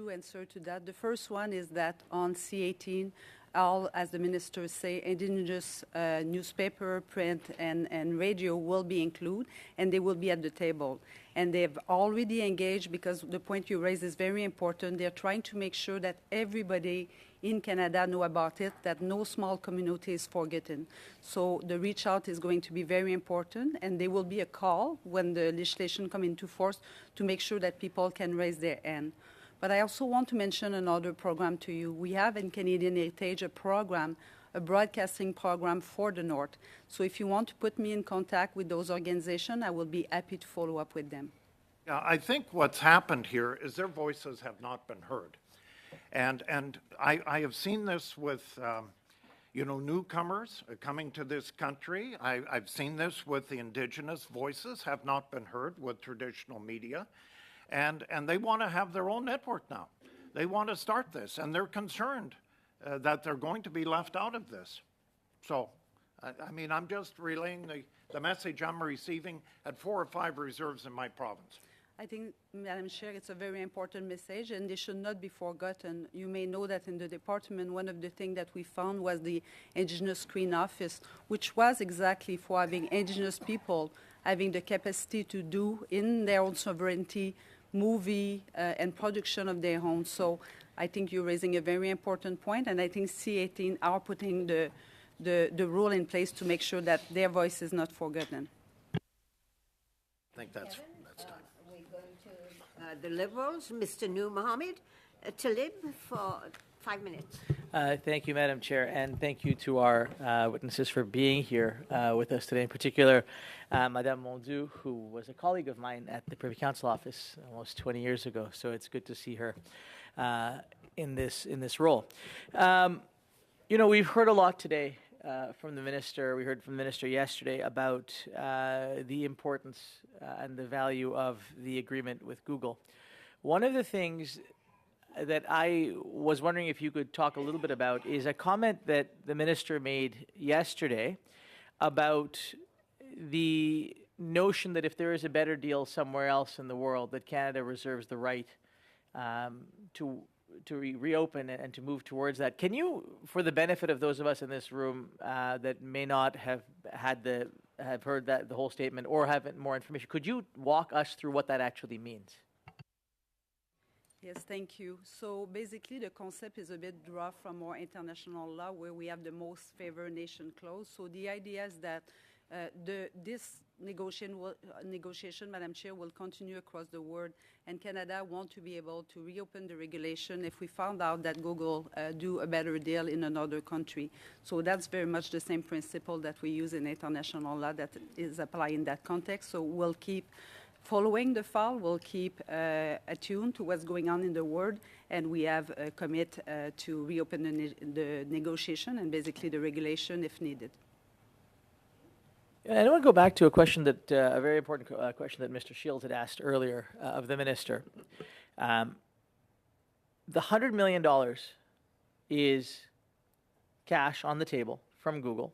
answers to that. The first one is that on C18, all, as the minister say, indigenous newspaper, print, and radio will be included, and they will be at the table. And they've already engaged, because the point you raised is very important. They're trying to make sure that everybody in Canada know about it, that no small community is forgotten. So the reach out is going to be very important, and there will be a call when the legislation come into force to make sure that people can raise their hand. But I also want to mention another program to you. We have in Canadian Heritage a program, a broadcasting program for the North. So if you want to put me in contact with those organizations, I will be happy to follow up with them. Yeah, I think what's happened here is their voices have not been heard. And I have seen this with, newcomers coming to this country. I've seen this with the indigenous voices have not been heard with traditional media. And they want to have their own network now. They want to start this, and they're concerned that they're going to be left out of this. So, I'm just relaying the message I'm receiving at 4 or 5 reserves in my province. I think, Madam Chair, it's a very important message, and they should not be forgotten. You may know that in the department, one of the things that we found was the Indigenous Screen Office, which was exactly for having Indigenous people having the capacity to do in their own sovereignty movie and production of their own. So I think you're raising a very important point, and I think C18 are putting the rule in place to make sure that their voice is not forgotten. I think that's time. We're going to the Liberals, Mr. Noor Mohammed Talib, for 5 minutes. Thank you, Madam Chair, and thank you to our witnesses for being here with us today. In particular, Madame Mondu, who was a colleague of mine at the Privy Council office almost 20 years ago. So it's good to see her in this role. We've heard a lot today from the minister. We heard from the minister yesterday about the importance and the value of the agreement with Google. One of the things that I was wondering if you could talk a little bit about is a comment that the minister made yesterday about the notion that if there is a better deal somewhere else in the world, that Canada reserves the right to reopen and to move towards that. Can you, for the benefit of those of us in this room that may not have heard the whole statement or have more information, could you walk us through what that actually means? Yes, thank you. So basically, the concept is a bit drawn from our international law, where we have the most favored nation clause. So the idea is that this negotiation, Madam Chair, will continue across the world, and Canada want to be able to reopen the regulation if we found out that Google do a better deal in another country. So that's very much the same principle that we use in international law that is applied in that context. So we'll keep following the file, we'll keep attuned to what's going on in the world, and we have commit to reopen the negotiation and basically the regulation if needed. I want to go back to a question that a very important question that Mr. Shields had asked earlier of the minister. The $100 million is cash on the table from Google,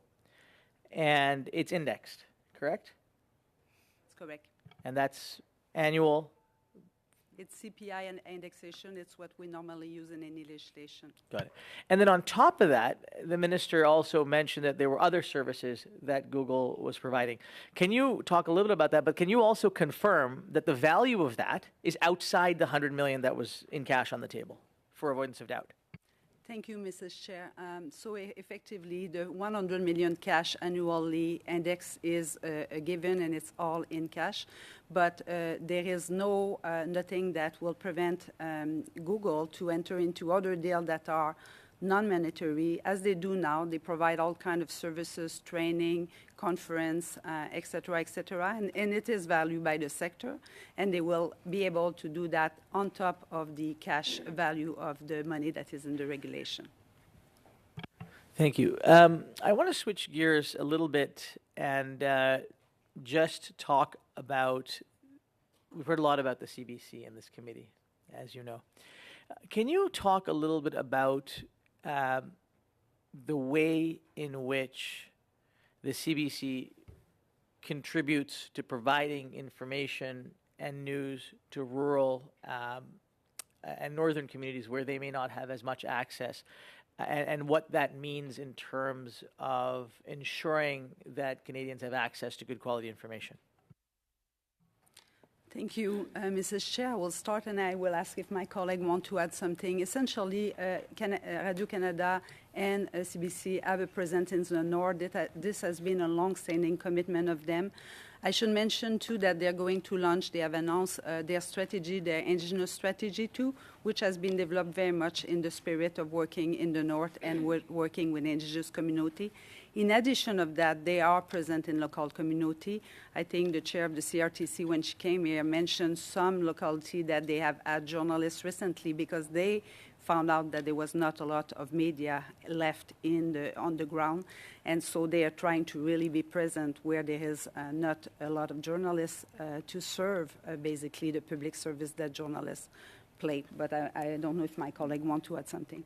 and it's indexed, correct? That's correct. And that's annual? It's CPI and indexation. It's what we normally use in any legislation. Got it. And then on top of that, the minister also mentioned that there were other services that Google was providing. Can you talk a little bit about that? But can you also confirm that the value of that is outside the $100 million that was in cash on the table, for avoidance of doubt? Thank you, Mrs. Chair. So effectively, the $100 million cash annually index is a given, and it's all in cash. But there is nothing that will prevent Google to enter into other deals that are non-mandatory. As they do now, they provide all kinds of services, training, conference, et cetera, and it is valued by the sector, and they will be able to do that on top of the cash value of the money that is in the regulation. Thank you. I want to switch gears a little bit and just talk about, we've heard a lot about the CBC in this committee, as you know. Can you talk a little bit about the way in which the CBC contributes to providing information and news to rural and northern communities where they may not have as much access, and what that means in terms of ensuring that Canadians have access to good quality information. Thank you, Mrs. Chair. I will start and I will ask if my colleague want to add something. Essentially, Radio-Canada and CBC have a presence in the North. This has been a long-standing commitment of them. I should mention, too, that they're going to launch, they have announced their strategy, their Indigenous strategy, too, which has been developed very much in the spirit of working in the North and working with the Indigenous community. In addition of that, they are present in local community. I think the chair of the CRTC, when she came here, mentioned some locality that they have had journalists recently because they found out that there was not a lot of media left on the ground. And so they are trying to really be present where there is not a lot of journalists to serve basically the public service that journalists play. But I don't know if my colleague want to add something.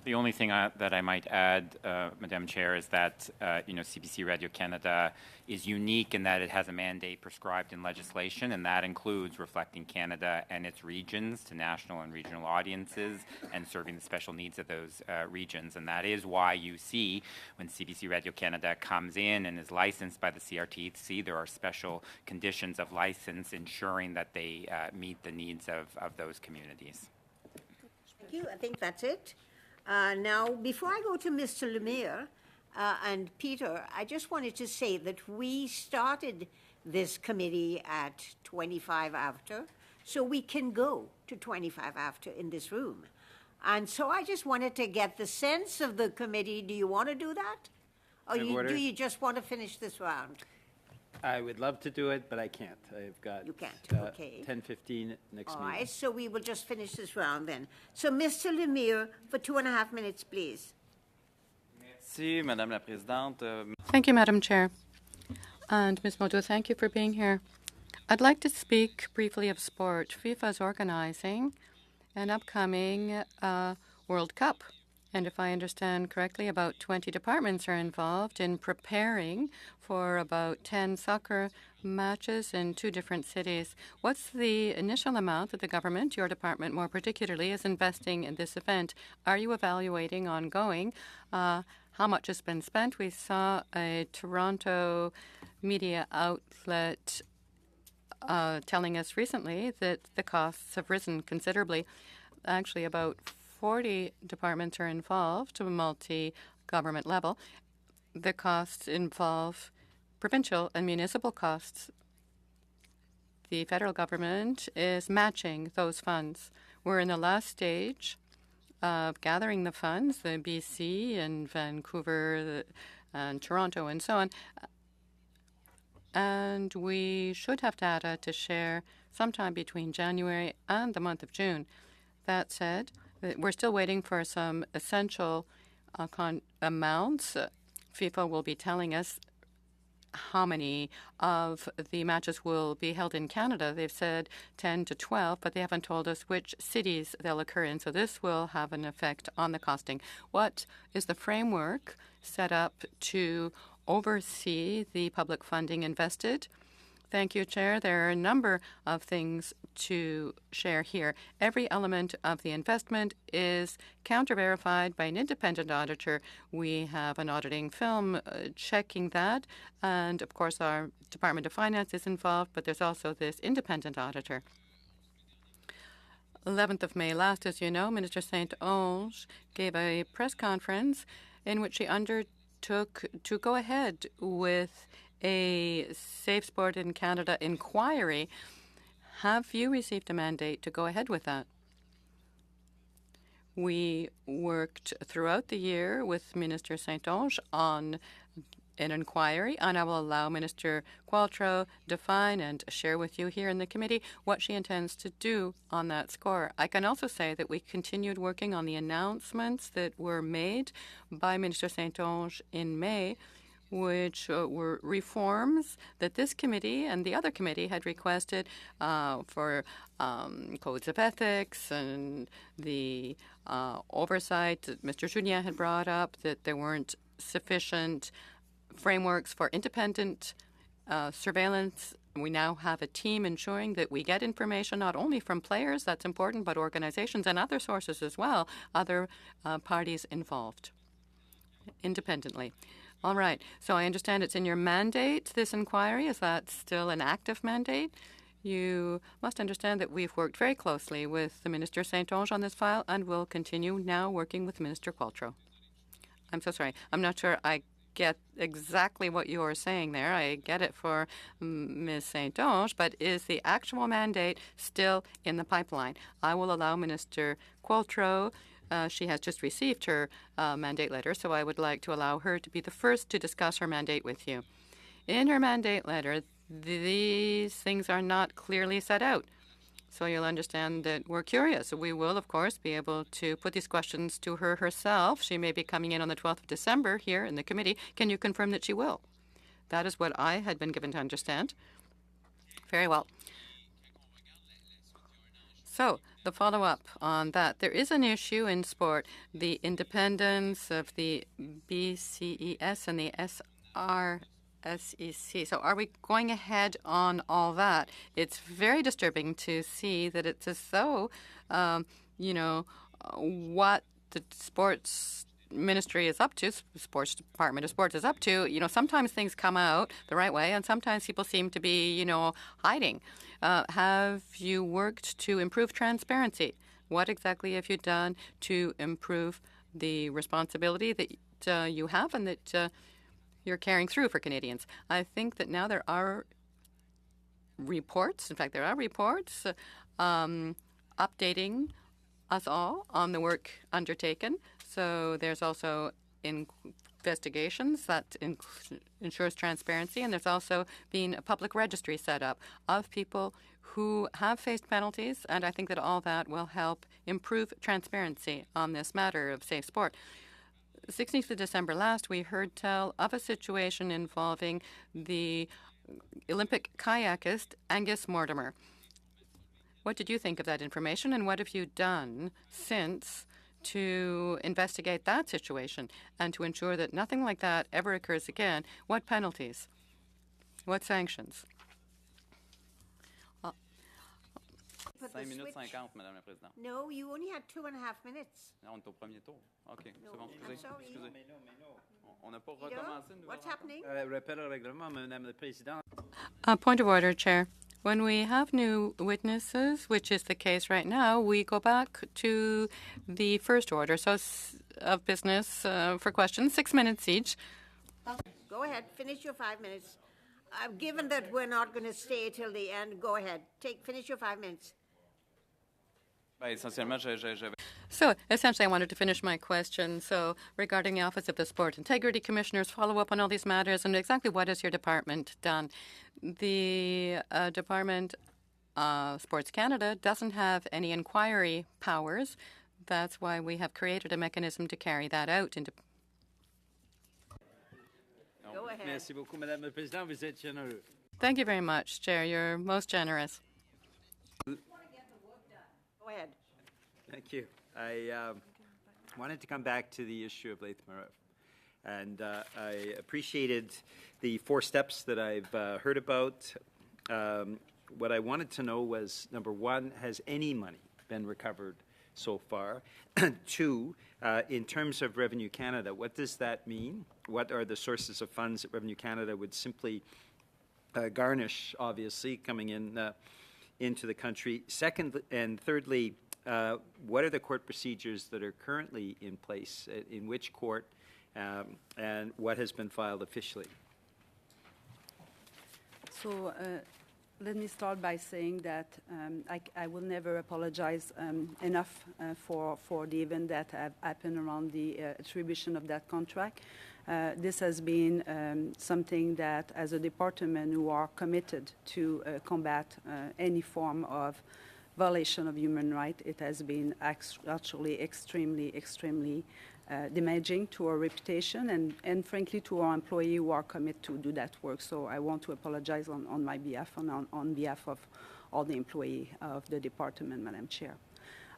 The only thing that I might add, Madam Chair, is that CBC Radio-Canada is unique in that it has a mandate prescribed in legislation, and that includes reflecting Canada and its regions to national and regional audiences and serving the special needs of those regions. And that is why you see when CBC Radio-Canada comes in and is licensed by the CRTC, there are special conditions of license ensuring that they meet the needs of those communities. Thank you. I think that's it. Now, before I go to Mr. Lemire and Peter, I just wanted to say that we started this committee at 25 after, so we can go to 25 after in this room. And so I just wanted to get the sense of the committee. Do you want to do that? Or do you just want to finish this round? I would love to do it, but I can't. I've got You can't, okay. 10:15 next All meeting. right, so we will just finish this round then. So, Mr. Lemire, for 2.5 minutes, please. Merci, Madame la Présidente. Thank you, Madam Chair. And Ms. Modo, thank you for being here. I'd like to speak briefly of sport. FIFA is organizing an upcoming World Cup. And if I understand correctly, about 20 departments are involved in preparing for about 10 soccer matches in 2 different cities. What's the initial amount that the government, your department more particularly, is investing in this event? Are you evaluating ongoing how much has been spent? We saw a Toronto media outlet telling us recently that the costs have risen considerably. Actually, about 40 departments are involved to a multi-government level. The costs involve provincial and municipal costs. The federal government is matching those funds. We're in the last stage of gathering the funds, the BC and Vancouver and Toronto and so on. And we should have data to share sometime between January and the month of June. That said, we're still waiting for some essential amounts. FIFA will be telling us how many of the matches will be held in Canada. They've said 10 to 12, but they haven't told us which cities they'll occur in. So this will have an effect on the costing. What is the framework set up to oversee the public funding invested? Thank you, Chair. There are a number of things to share here. Every element of the investment is counter-verified by an independent auditor. We have an auditing firm checking that, and of course our Department of Finance is involved, but there's also this independent auditor. 11th of May last, as you know, Minister Saint-Onge gave a press conference in which she undertook to go ahead with a Safe Sport in Canada inquiry. Have you received a mandate to go ahead with that? We worked throughout the year with Minister Saint-Onge on an inquiry, and I will allow Minister Qualtrough define and share with you here in the committee what she intends to do on that score. I can also say that we continued working on the announcements that were made by Minister Saint-Onge in May, which were reforms that this committee and the other committee had requested for codes of ethics and the oversight that Mr. Julien had brought up, that there weren't sufficient frameworks for independent surveillance We now have a team ensuring that we get information not only from players, that's important, but organizations and other sources as well, other parties involved independently. All right. So I understand it's in your mandate, this inquiry. Is that still an active mandate? You must understand that we've worked very closely with the Minister Saint-Onge on this file and will continue now working with Minister Qualtrough. I'm so sorry. I'm not sure I get exactly what you're saying there. I get it for Ms. Saint-Onge, but is the actual mandate still in the pipeline? I will allow Minister Qualtrough. She has just received her mandate letter, so I would like to allow her to be the first to discuss her mandate with you. In her mandate letter, these things are not clearly set out. So you'll understand that we're curious. We will, of course, be able to put these questions to her herself. She may be coming in on the 12th of December here in the committee. Can you confirm that she will? That is what I had been given to understand. Very well. So the follow-up on that. There is an issue in sport, the independence of the BCES and the SRSEC. So are we going ahead on all that? It's very disturbing to see that it's as though, what the sports ministry is up to, sports department of sports is up to, sometimes things come out the right way and sometimes people seem to be, hiding. Have you worked to improve transparency? What exactly have you done to improve the responsibility that you have and that you're carrying through for Canadians? I think that now there are reports, updating us all on the work undertaken. So there's also investigations that ensures transparency, and there's also been a public registry set up of people who have faced penalties, and I think that all that will help improve transparency on this matter of safe sport. 16th of December last, we heard tell of a situation involving the Olympic kayakist Angus Mortimer. What did you think of that information, and what have you done since to investigate that situation and to ensure that nothing like that ever occurs again? What penalties? What sanctions? 5 minutes 50, Madame la Présidente. No, you only had 2.5 minutes. On est au premier tour. OK, no, c'est bon, I'm sorry. Excusez. Mais non. On n'a pas recommencé. What's happening? Rappel au règlement, Madame la Présidente. Point of order, Chair. When we have new witnesses, which is the case right now, we go back to the first order of business for questions, 6 minutes each. Go ahead, finish your 5 minutes. Given that we're not going to stay till the end, go ahead. Finish your 5 minutes. So essentially, I wanted to finish my question. So regarding the Office of the Sport Integrity Commissioners, follow up on all these matters, and exactly what has your department done? The Department of Sports Canada doesn't have any inquiry powers. That's why we have created a mechanism to carry that out. Go ahead. Merci beaucoup, Madame la Présidente. Vous êtes généreux. Thank you very much, Chair. You're most generous. Go ahead. Thank you. I wanted to come back to the issue of Laith-Marev. And I appreciated the 4 steps that I've heard about. What I wanted to know was, number 1, has any money been recovered so far? 2, in terms of Revenue Canada, what does that mean? What are the sources of funds that Revenue Canada would simply garnish, obviously, coming in into the country? Second and thirdly, what are the court procedures that are currently in place? In which court? And what has been filed officially? So let me start by saying that I will never apologize enough for the event that have happened around the attribution of that contract. This has been something that, as a department, we are committed to combat any form of violation of human rights. It has been actually extremely damaging to our reputation and frankly to our employees who are committed to do that work. So I want to apologize on my behalf and on behalf of all the employees of the department, Madam Chair.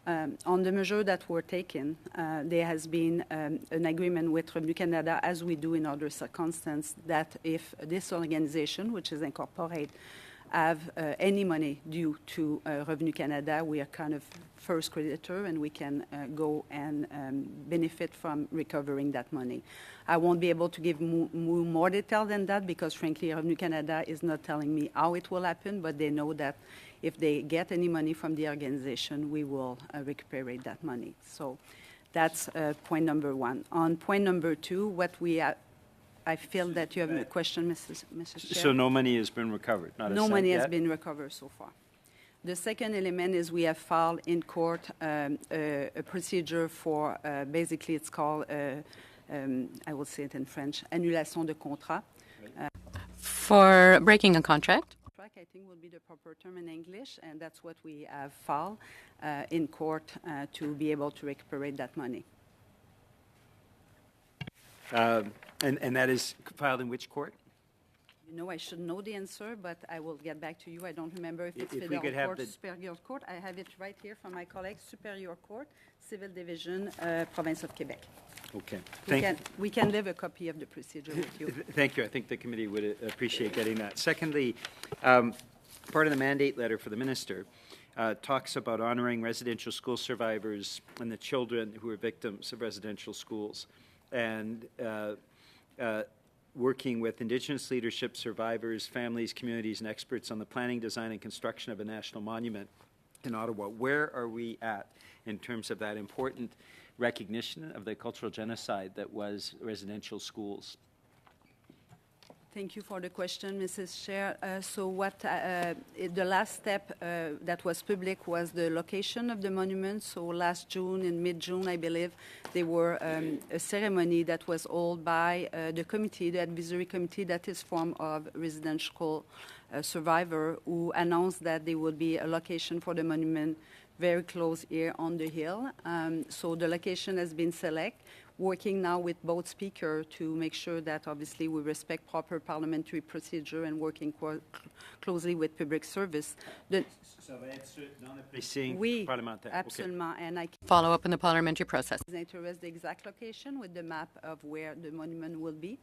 On the measure that were taken, there has been an agreement with Revenu Canada, as we do in other circumstances, that if this organization, which is incorporated, have any money due to Revenu Canada. We are kind of first creditor, and we can go and benefit from recovering that money. I won't be able to give more detail than that because, frankly, Revenu Canada is not telling me how it will happen, but they know that if they get any money from the organization, we will recuperate that money. So that's point number one. On point number two, what we I feel that you have a question, Mrs. Chair. So no money has been recovered? Not a No cent money has yet? been recovered so far. The second element is we have filed in court a procedure for, basically it's called, I will say it in French, annulation de contrat. For breaking a contract? I think will be the proper term in English, and that's what we have filed in court to be able to recuperate that money. And that is filed in which court? You know, I should know the answer, but I will get back to you. I don't remember if it's If we Federal could have Court, the- Superior Court. I have it right here from my colleague, Superior Court, Civil Division, Province of Quebec. Okay. We can leave a copy of the procedure with you. Thank you. I think the committee would appreciate getting that. Secondly, part of the mandate letter for the minister talks about honoring residential school survivors and the children who are victims of residential schools, and working with Indigenous leadership, survivors, families, communities, and experts on the planning, design, and construction of a national monument in Ottawa. Where are we at in terms of that important recognition of the cultural genocide that was residential schools? Thank you for the question, Mrs. Chair. So what the last step that was public was the location of the monument. So last June, in mid-June, I believe, there were a ceremony that was held by the committee, the advisory committee that is formed of residential survivor, who announced that there would be a location for the monument very close here on the hill. So the location has been selected, working now with both speakers to make sure that obviously we respect proper parliamentary procedure and working closely with public service. Ça va être dans le precinct Oui, parlementaire. absolument. And I Follow up in the parliamentary process. can interest the exact location with the map of where the monument will be.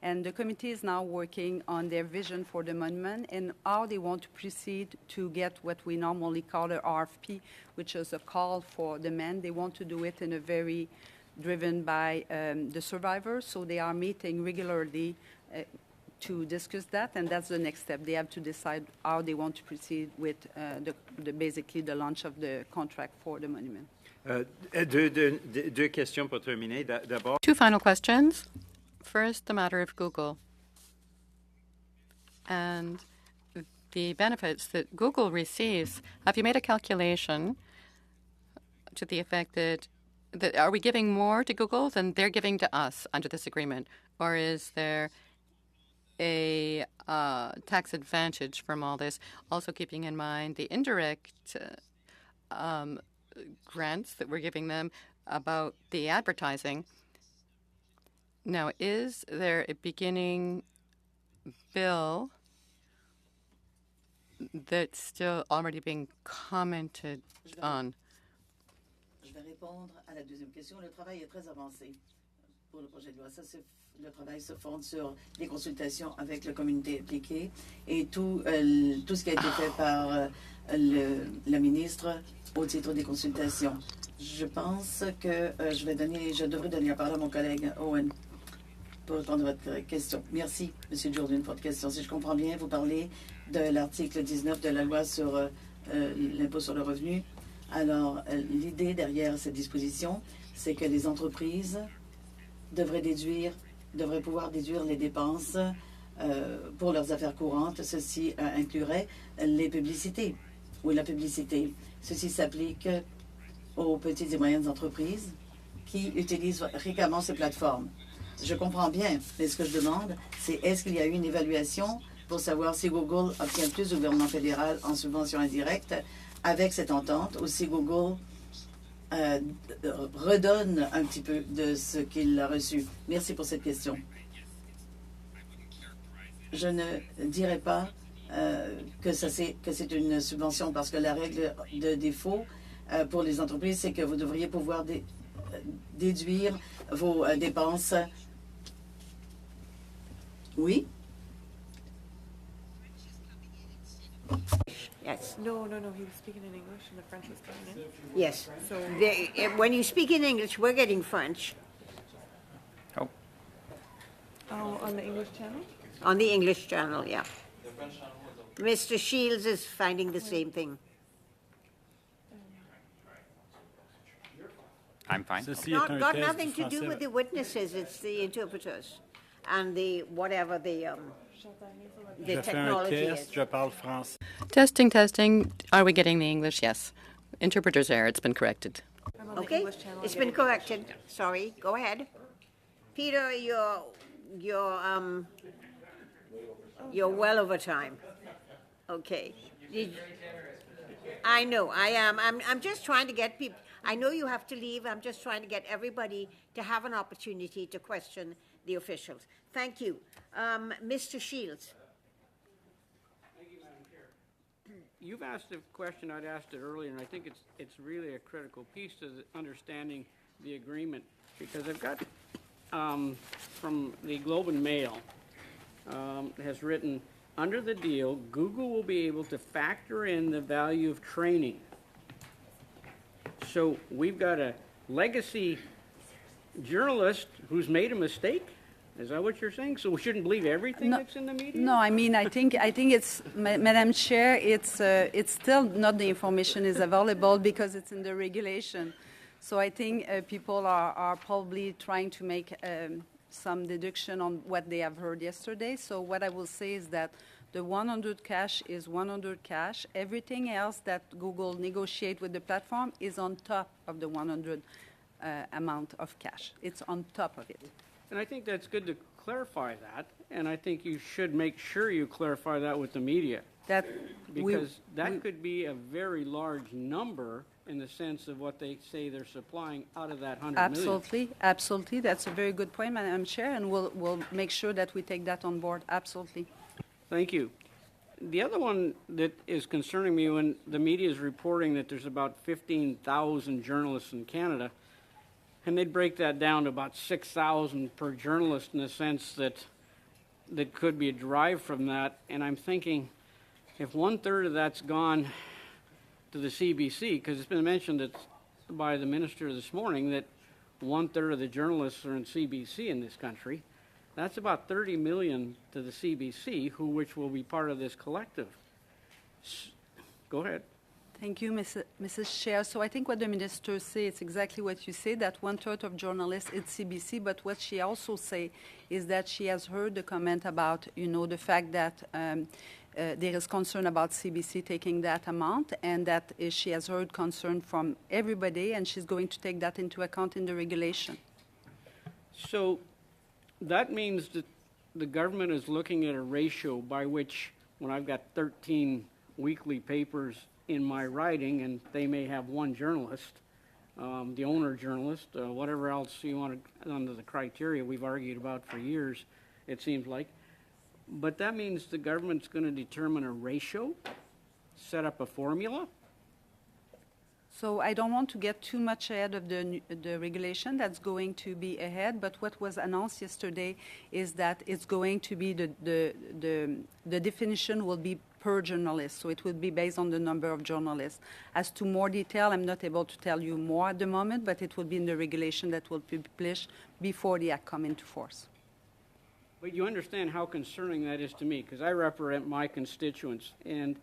And the committee is now working on their vision for the monument and how they want to proceed to get what we normally call an RFP, which is a call for demand. They want to do it in a very driven by the survivors, so they are meeting regularly to discuss that, and that's the next step. They have to decide how they want to proceed with basically the launch of the contract for the monument. Deux questions pour terminer. D'abord, Two final questions. First, the matter of Google and the benefits that Google receives. Have you made a calculation to the effect that are we giving more to Google than they're giving to us under this agreement? Or is there a tax advantage from all this? Also keeping in mind the indirect grants that we're giving them about the advertising. Now, is there a beginning bill that's still already being commented on? Je vais répondre à la deuxième question. Le travail est très avancé pour le projet de loi. Le travail se fonde sur les consultations avec la communauté impliquée et tout ce qui a été fait par le ministre au titre des consultations. Je pense que je devrais donner la parole à mon collègue Owen pour répondre à votre question. Merci, M. Jourdain, pour votre question. Si je comprends bien, vous parlez de l'article 19 de la loi sur l'impôt sur le revenu. Alors, l'idée derrière cette disposition, c'est que les entreprises devraient pouvoir déduire les dépenses pour leurs affaires courantes. Ceci inclurait les publicités ou la publicité. Ceci s'applique aux petites et moyennes entreprises qui utilisent fréquemment ces plateformes. Je comprends bien, mais ce que je demande, c'est est-ce qu'il y a eu une évaluation pour savoir si Google obtient plus du gouvernement fédéral en subvention indirecte avec cette entente, ou si Google redonne un petit peu de ce qu'il a reçu. Merci pour cette question. Je ne dirais pas que c'est une subvention, parce que la règle de défaut pour les entreprises, c'est que vous devriez pouvoir déduire vos dépenses. Oui. Yes. No, he was speaking in English and the French was coming in. Yes. So When you speak in English, we're getting French Oh, on the English channel? on the English channel, yeah. Mr. Shields is finding the same thing. I'm fine. Got nothing to do with the witnesses, it's the interpreters and the whatever the technology is. Je parle français. Testing, testing. Are we getting the English? Yes. Interpreter's error. It's been corrected. Okay, it's been corrected. Sorry, go ahead. Peter, you're well over time. Okay. I know, I am. I'm just trying to get people, I know you have to leave. I'm just trying to get everybody to have an opportunity to question the officials. Thank you. Mr. Shields. Thank you, Madam Chair. You've asked a question, I'd asked it earlier, and I think it's really a critical piece to understanding the agreement, because I've got from the Globe and Mail has written, under the deal, Google will be able to factor in the value of training. So we've got a legacy journalist who's made a mistake? Is that what you're saying? So we shouldn't believe everything that's in the media? No, I mean, I think it's, Madam Chair, it's still not the information is available because it's in the regulation. So I think people are probably trying to make some deduction on what they have heard yesterday. So what I will say is that the 100 cash is 100 cash. Everything else that Google negotiate with the platform is on top of the 100 amount of cash. It's on top of it. And I think that's good to clarify that, and I think you should make sure you clarify that with the media. Because that could be a very large number in the sense of what they say they're supplying out of that 100 million. Absolutely. That's a very good point, Madam Chair, and we'll make sure that we take that on board. Absolutely. Thank you. The other one that is concerning me when the media is reporting that there's about 15,000 journalists in Canada, and they'd break that down to about 6,000 per journalist in the sense that could be derived from that. And I'm thinking, if 1/3 of that's gone to the CBC, because it's been mentioned that by the minister this morning that 1/3 of the journalists are in CBC in this country, that's about 30 million to the CBC, which will be part of this collective. Go ahead. Thank you, Mrs. Chair. So I think what the minister say, it's exactly what you say, that 1/3 of journalists is CBC, but what she also say is that she has heard the comment about, the fact that there is concern about CBC taking that amount, and that she has heard concern from everybody, and she's going to take that into account in the regulation. So that means that the government is looking at a ratio by which, when I've got 13 weekly papers in my writing, and they may have one journalist, the owner journalist, whatever else you want to, under the criteria we've argued about for years, it seems like. But that means the government's going to determine a ratio, set up a formula. So I don't want to get too much ahead of the regulation that's going to be ahead, but what was announced yesterday is that it's going to be the definition will be per journalist, so it will be based on the number of journalists. As to more detail, I'm not able to tell you more at the moment, but it will be in the regulation that will be published before the act come into force. But you understand how concerning that is to me, because I represent my constituents, and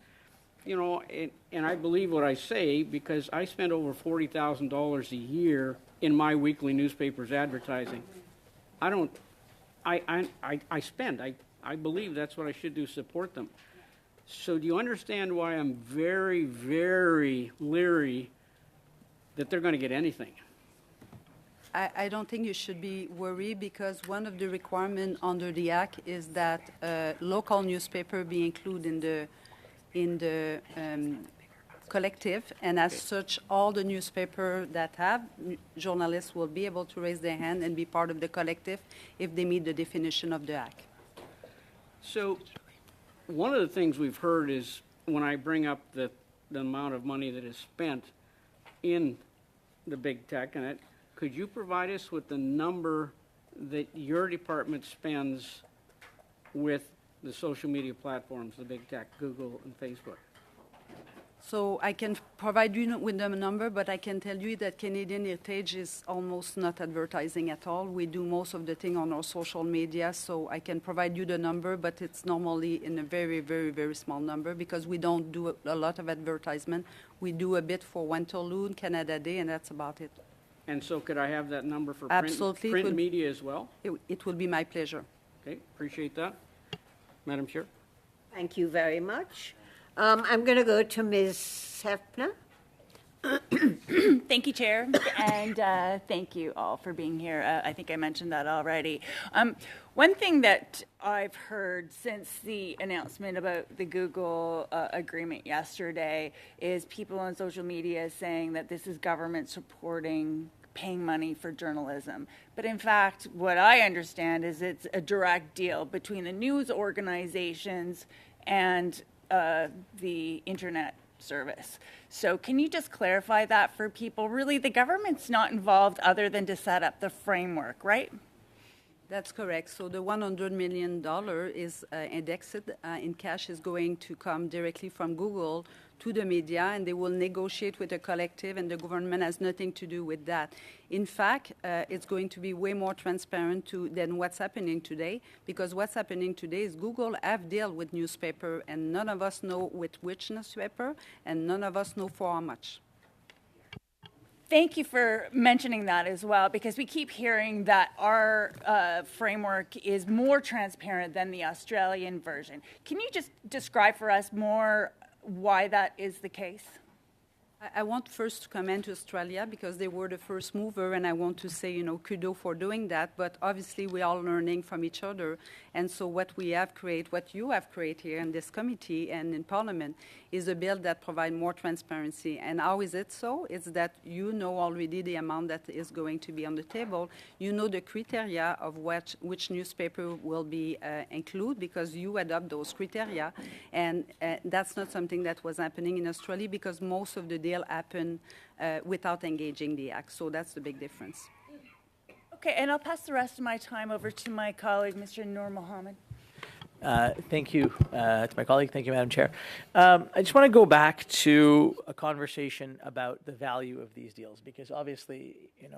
and I believe what I say because I spend over $40,000 a year in my weekly newspaper's advertising. I spend. I believe that's what I should do, support them. So do you understand why I'm very, very leery that they're going to get anything? I don't think you should be worried, because one of the requirements under the Act is that local newspaper be included in the collective, and as such, all the newspapers that have journalists will be able to raise their hand and be part of the collective if they meet the definition of the Act. So one of the things we've heard is when I bring up the amount of money that is spent in the big tech, and could you provide us with the number that your department spends with the social media platforms, the big tech, Google and Facebook? So I can provide you with the number, but I can tell you that Canadian Heritage is almost not advertising at all. We do most of the thing on our social media, so I can provide you the number, but it's normally in a very, very, very small number because we don't do a lot of advertisement. We do a bit for Winterlude, Canada Day, and that's about it. And so could I have that number for Absolutely. print media as well? It will be my pleasure. Okay, appreciate that. Madam Chair. Thank you very much. I'm going to go to Ms. Hefner. Thank you, Chair, and thank you all for being here. I think I mentioned that already. One thing that I've heard since the announcement about the Google agreement yesterday is people on social media saying that this is government supporting paying money for journalism. But in fact, what I understand is it's a direct deal between the news organizations and the internet service. So can you just clarify that for people? Really, the government's not involved other than to set up the framework, right? That's correct. So the $100 million is indexed in cash is going to come directly from Google to the media, and they will negotiate with a collective, and the government has nothing to do with that. In fact, it's going to be way more transparent than what's happening today, because what's happening today is Google have dealt with newspaper, and none of us know with which newspaper, and none of us know for how much. Thank you for mentioning that as well, because we keep hearing that our framework is more transparent than the Australian version. Can you just describe for us more why that is the case? I want first to comment to Australia because they were the first mover, and I want to say, kudos for doing that. But obviously, we are learning from each other. And so what we have created, what you have created here in this committee and in Parliament, is a bill that provides more transparency. And how is it so? It's that you know already the amount that is going to be on the table. You know the criteria of which newspaper will be included because you adopt those criteria. And that's not something that was happening in Australia because most of the deal happened without engaging the act. So that's the big difference. Okay, and I'll pass the rest of my time over to my colleague, Mr. Noor Mohammed. Thank you to my colleague. Thank you, Madam Chair. I just want to go back to a conversation about the value of these deals because obviously,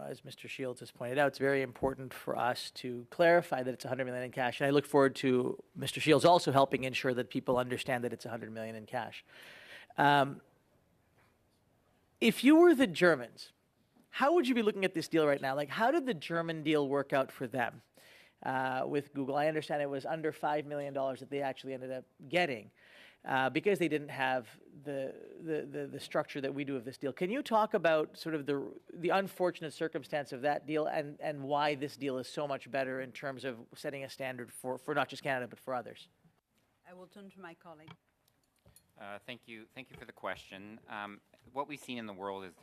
as Mr. Shields has pointed out, it's very important for us to clarify that it's $100 million in cash. And I look forward to Mr. Shields also helping ensure that people understand that it's $100 million in cash. If you were the Germans, how would you be looking at this deal right now? Like, how did the German deal work out for them with Google? I understand it was under $5 million that they actually ended up getting because they didn't have the structure that we do of this deal. Can you talk about sort of the unfortunate circumstance of that deal and why this deal is so much better in terms of setting a standard for not just Canada but for others? I will turn to my colleague. Thank you for the question. What we've seen in the world is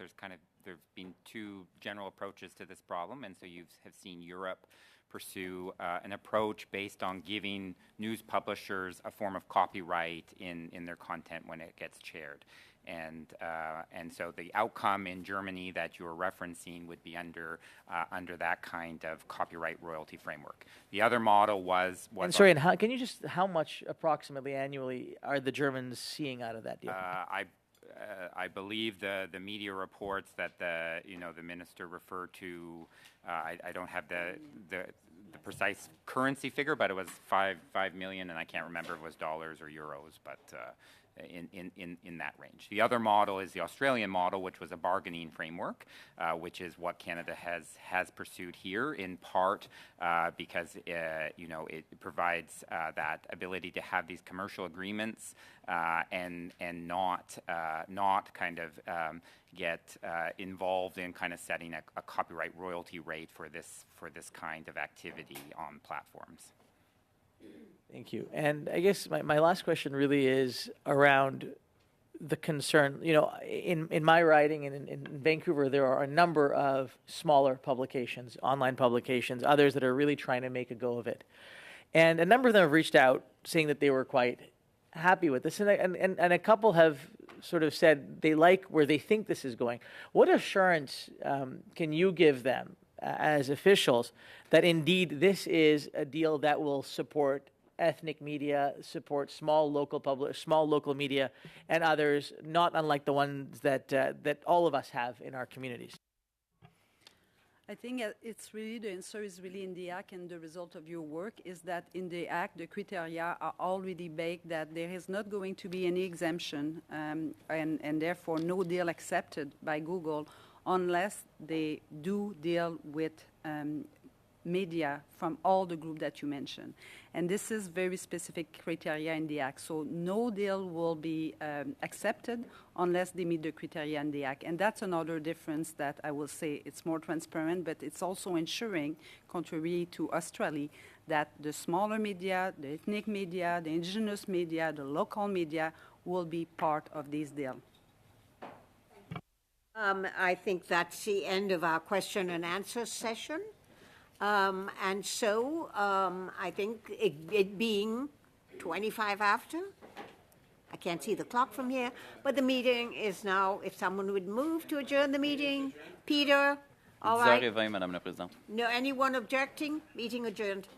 there've been two general approaches to this problem, and so you have seen Europe pursue an approach based on giving news publishers a form of copyright in their content when it gets shared. And so the outcome in Germany that you were referencing would be under that kind of copyright royalty framework. The other model was and sorry, and how much approximately annually are the Germans seeing out of that deal? I believe the media reports that the minister referred to. I don't have the precise currency figure, but it was 5 million, and I can't remember if it was dollars or euros, but in that range. The other model is the Australian model, which was a bargaining framework, which is what Canada has pursued here, in part because it provides that ability to have these commercial agreements and not kind of get involved in kind of setting a copyright royalty rate for this kind of activity on platforms. Thank you. And I guess my last question really is around the concern. In my riding and in Vancouver, there are a number of smaller publications, online publications, others that are really trying to make a go of it. And a number of them have reached out saying that they were quite happy with this. And a couple have sort of said they like where they think this is going. What assurance can you give them as officials that indeed this is a deal that will support ethnic media, support small local media, and others, not unlike the ones that all of us have in our communities. I think it's really, the answer is really in the act, and the result of your work is that in the act, the criteria are already baked, that there is not going to be any exemption, and therefore no deal accepted by Google unless they do deal with media from all the group that you mentioned. And this is very specific criteria in the Act. So no deal will be accepted unless they meet the criteria in the Act. And that's another difference that I will say it's more transparent, but it's also ensuring, contrary to Australia, that the smaller media, the ethnic media, the indigenous media, the local media will be part of this deal. I think that's the end of our question and answer session. And so I think it being 25 after, I can't see the clock from here, but the meeting is now, if someone would move to adjourn the meeting, Peter, all right. 10h20, Madame la Présidente. No, anyone objecting? Meeting adjourned.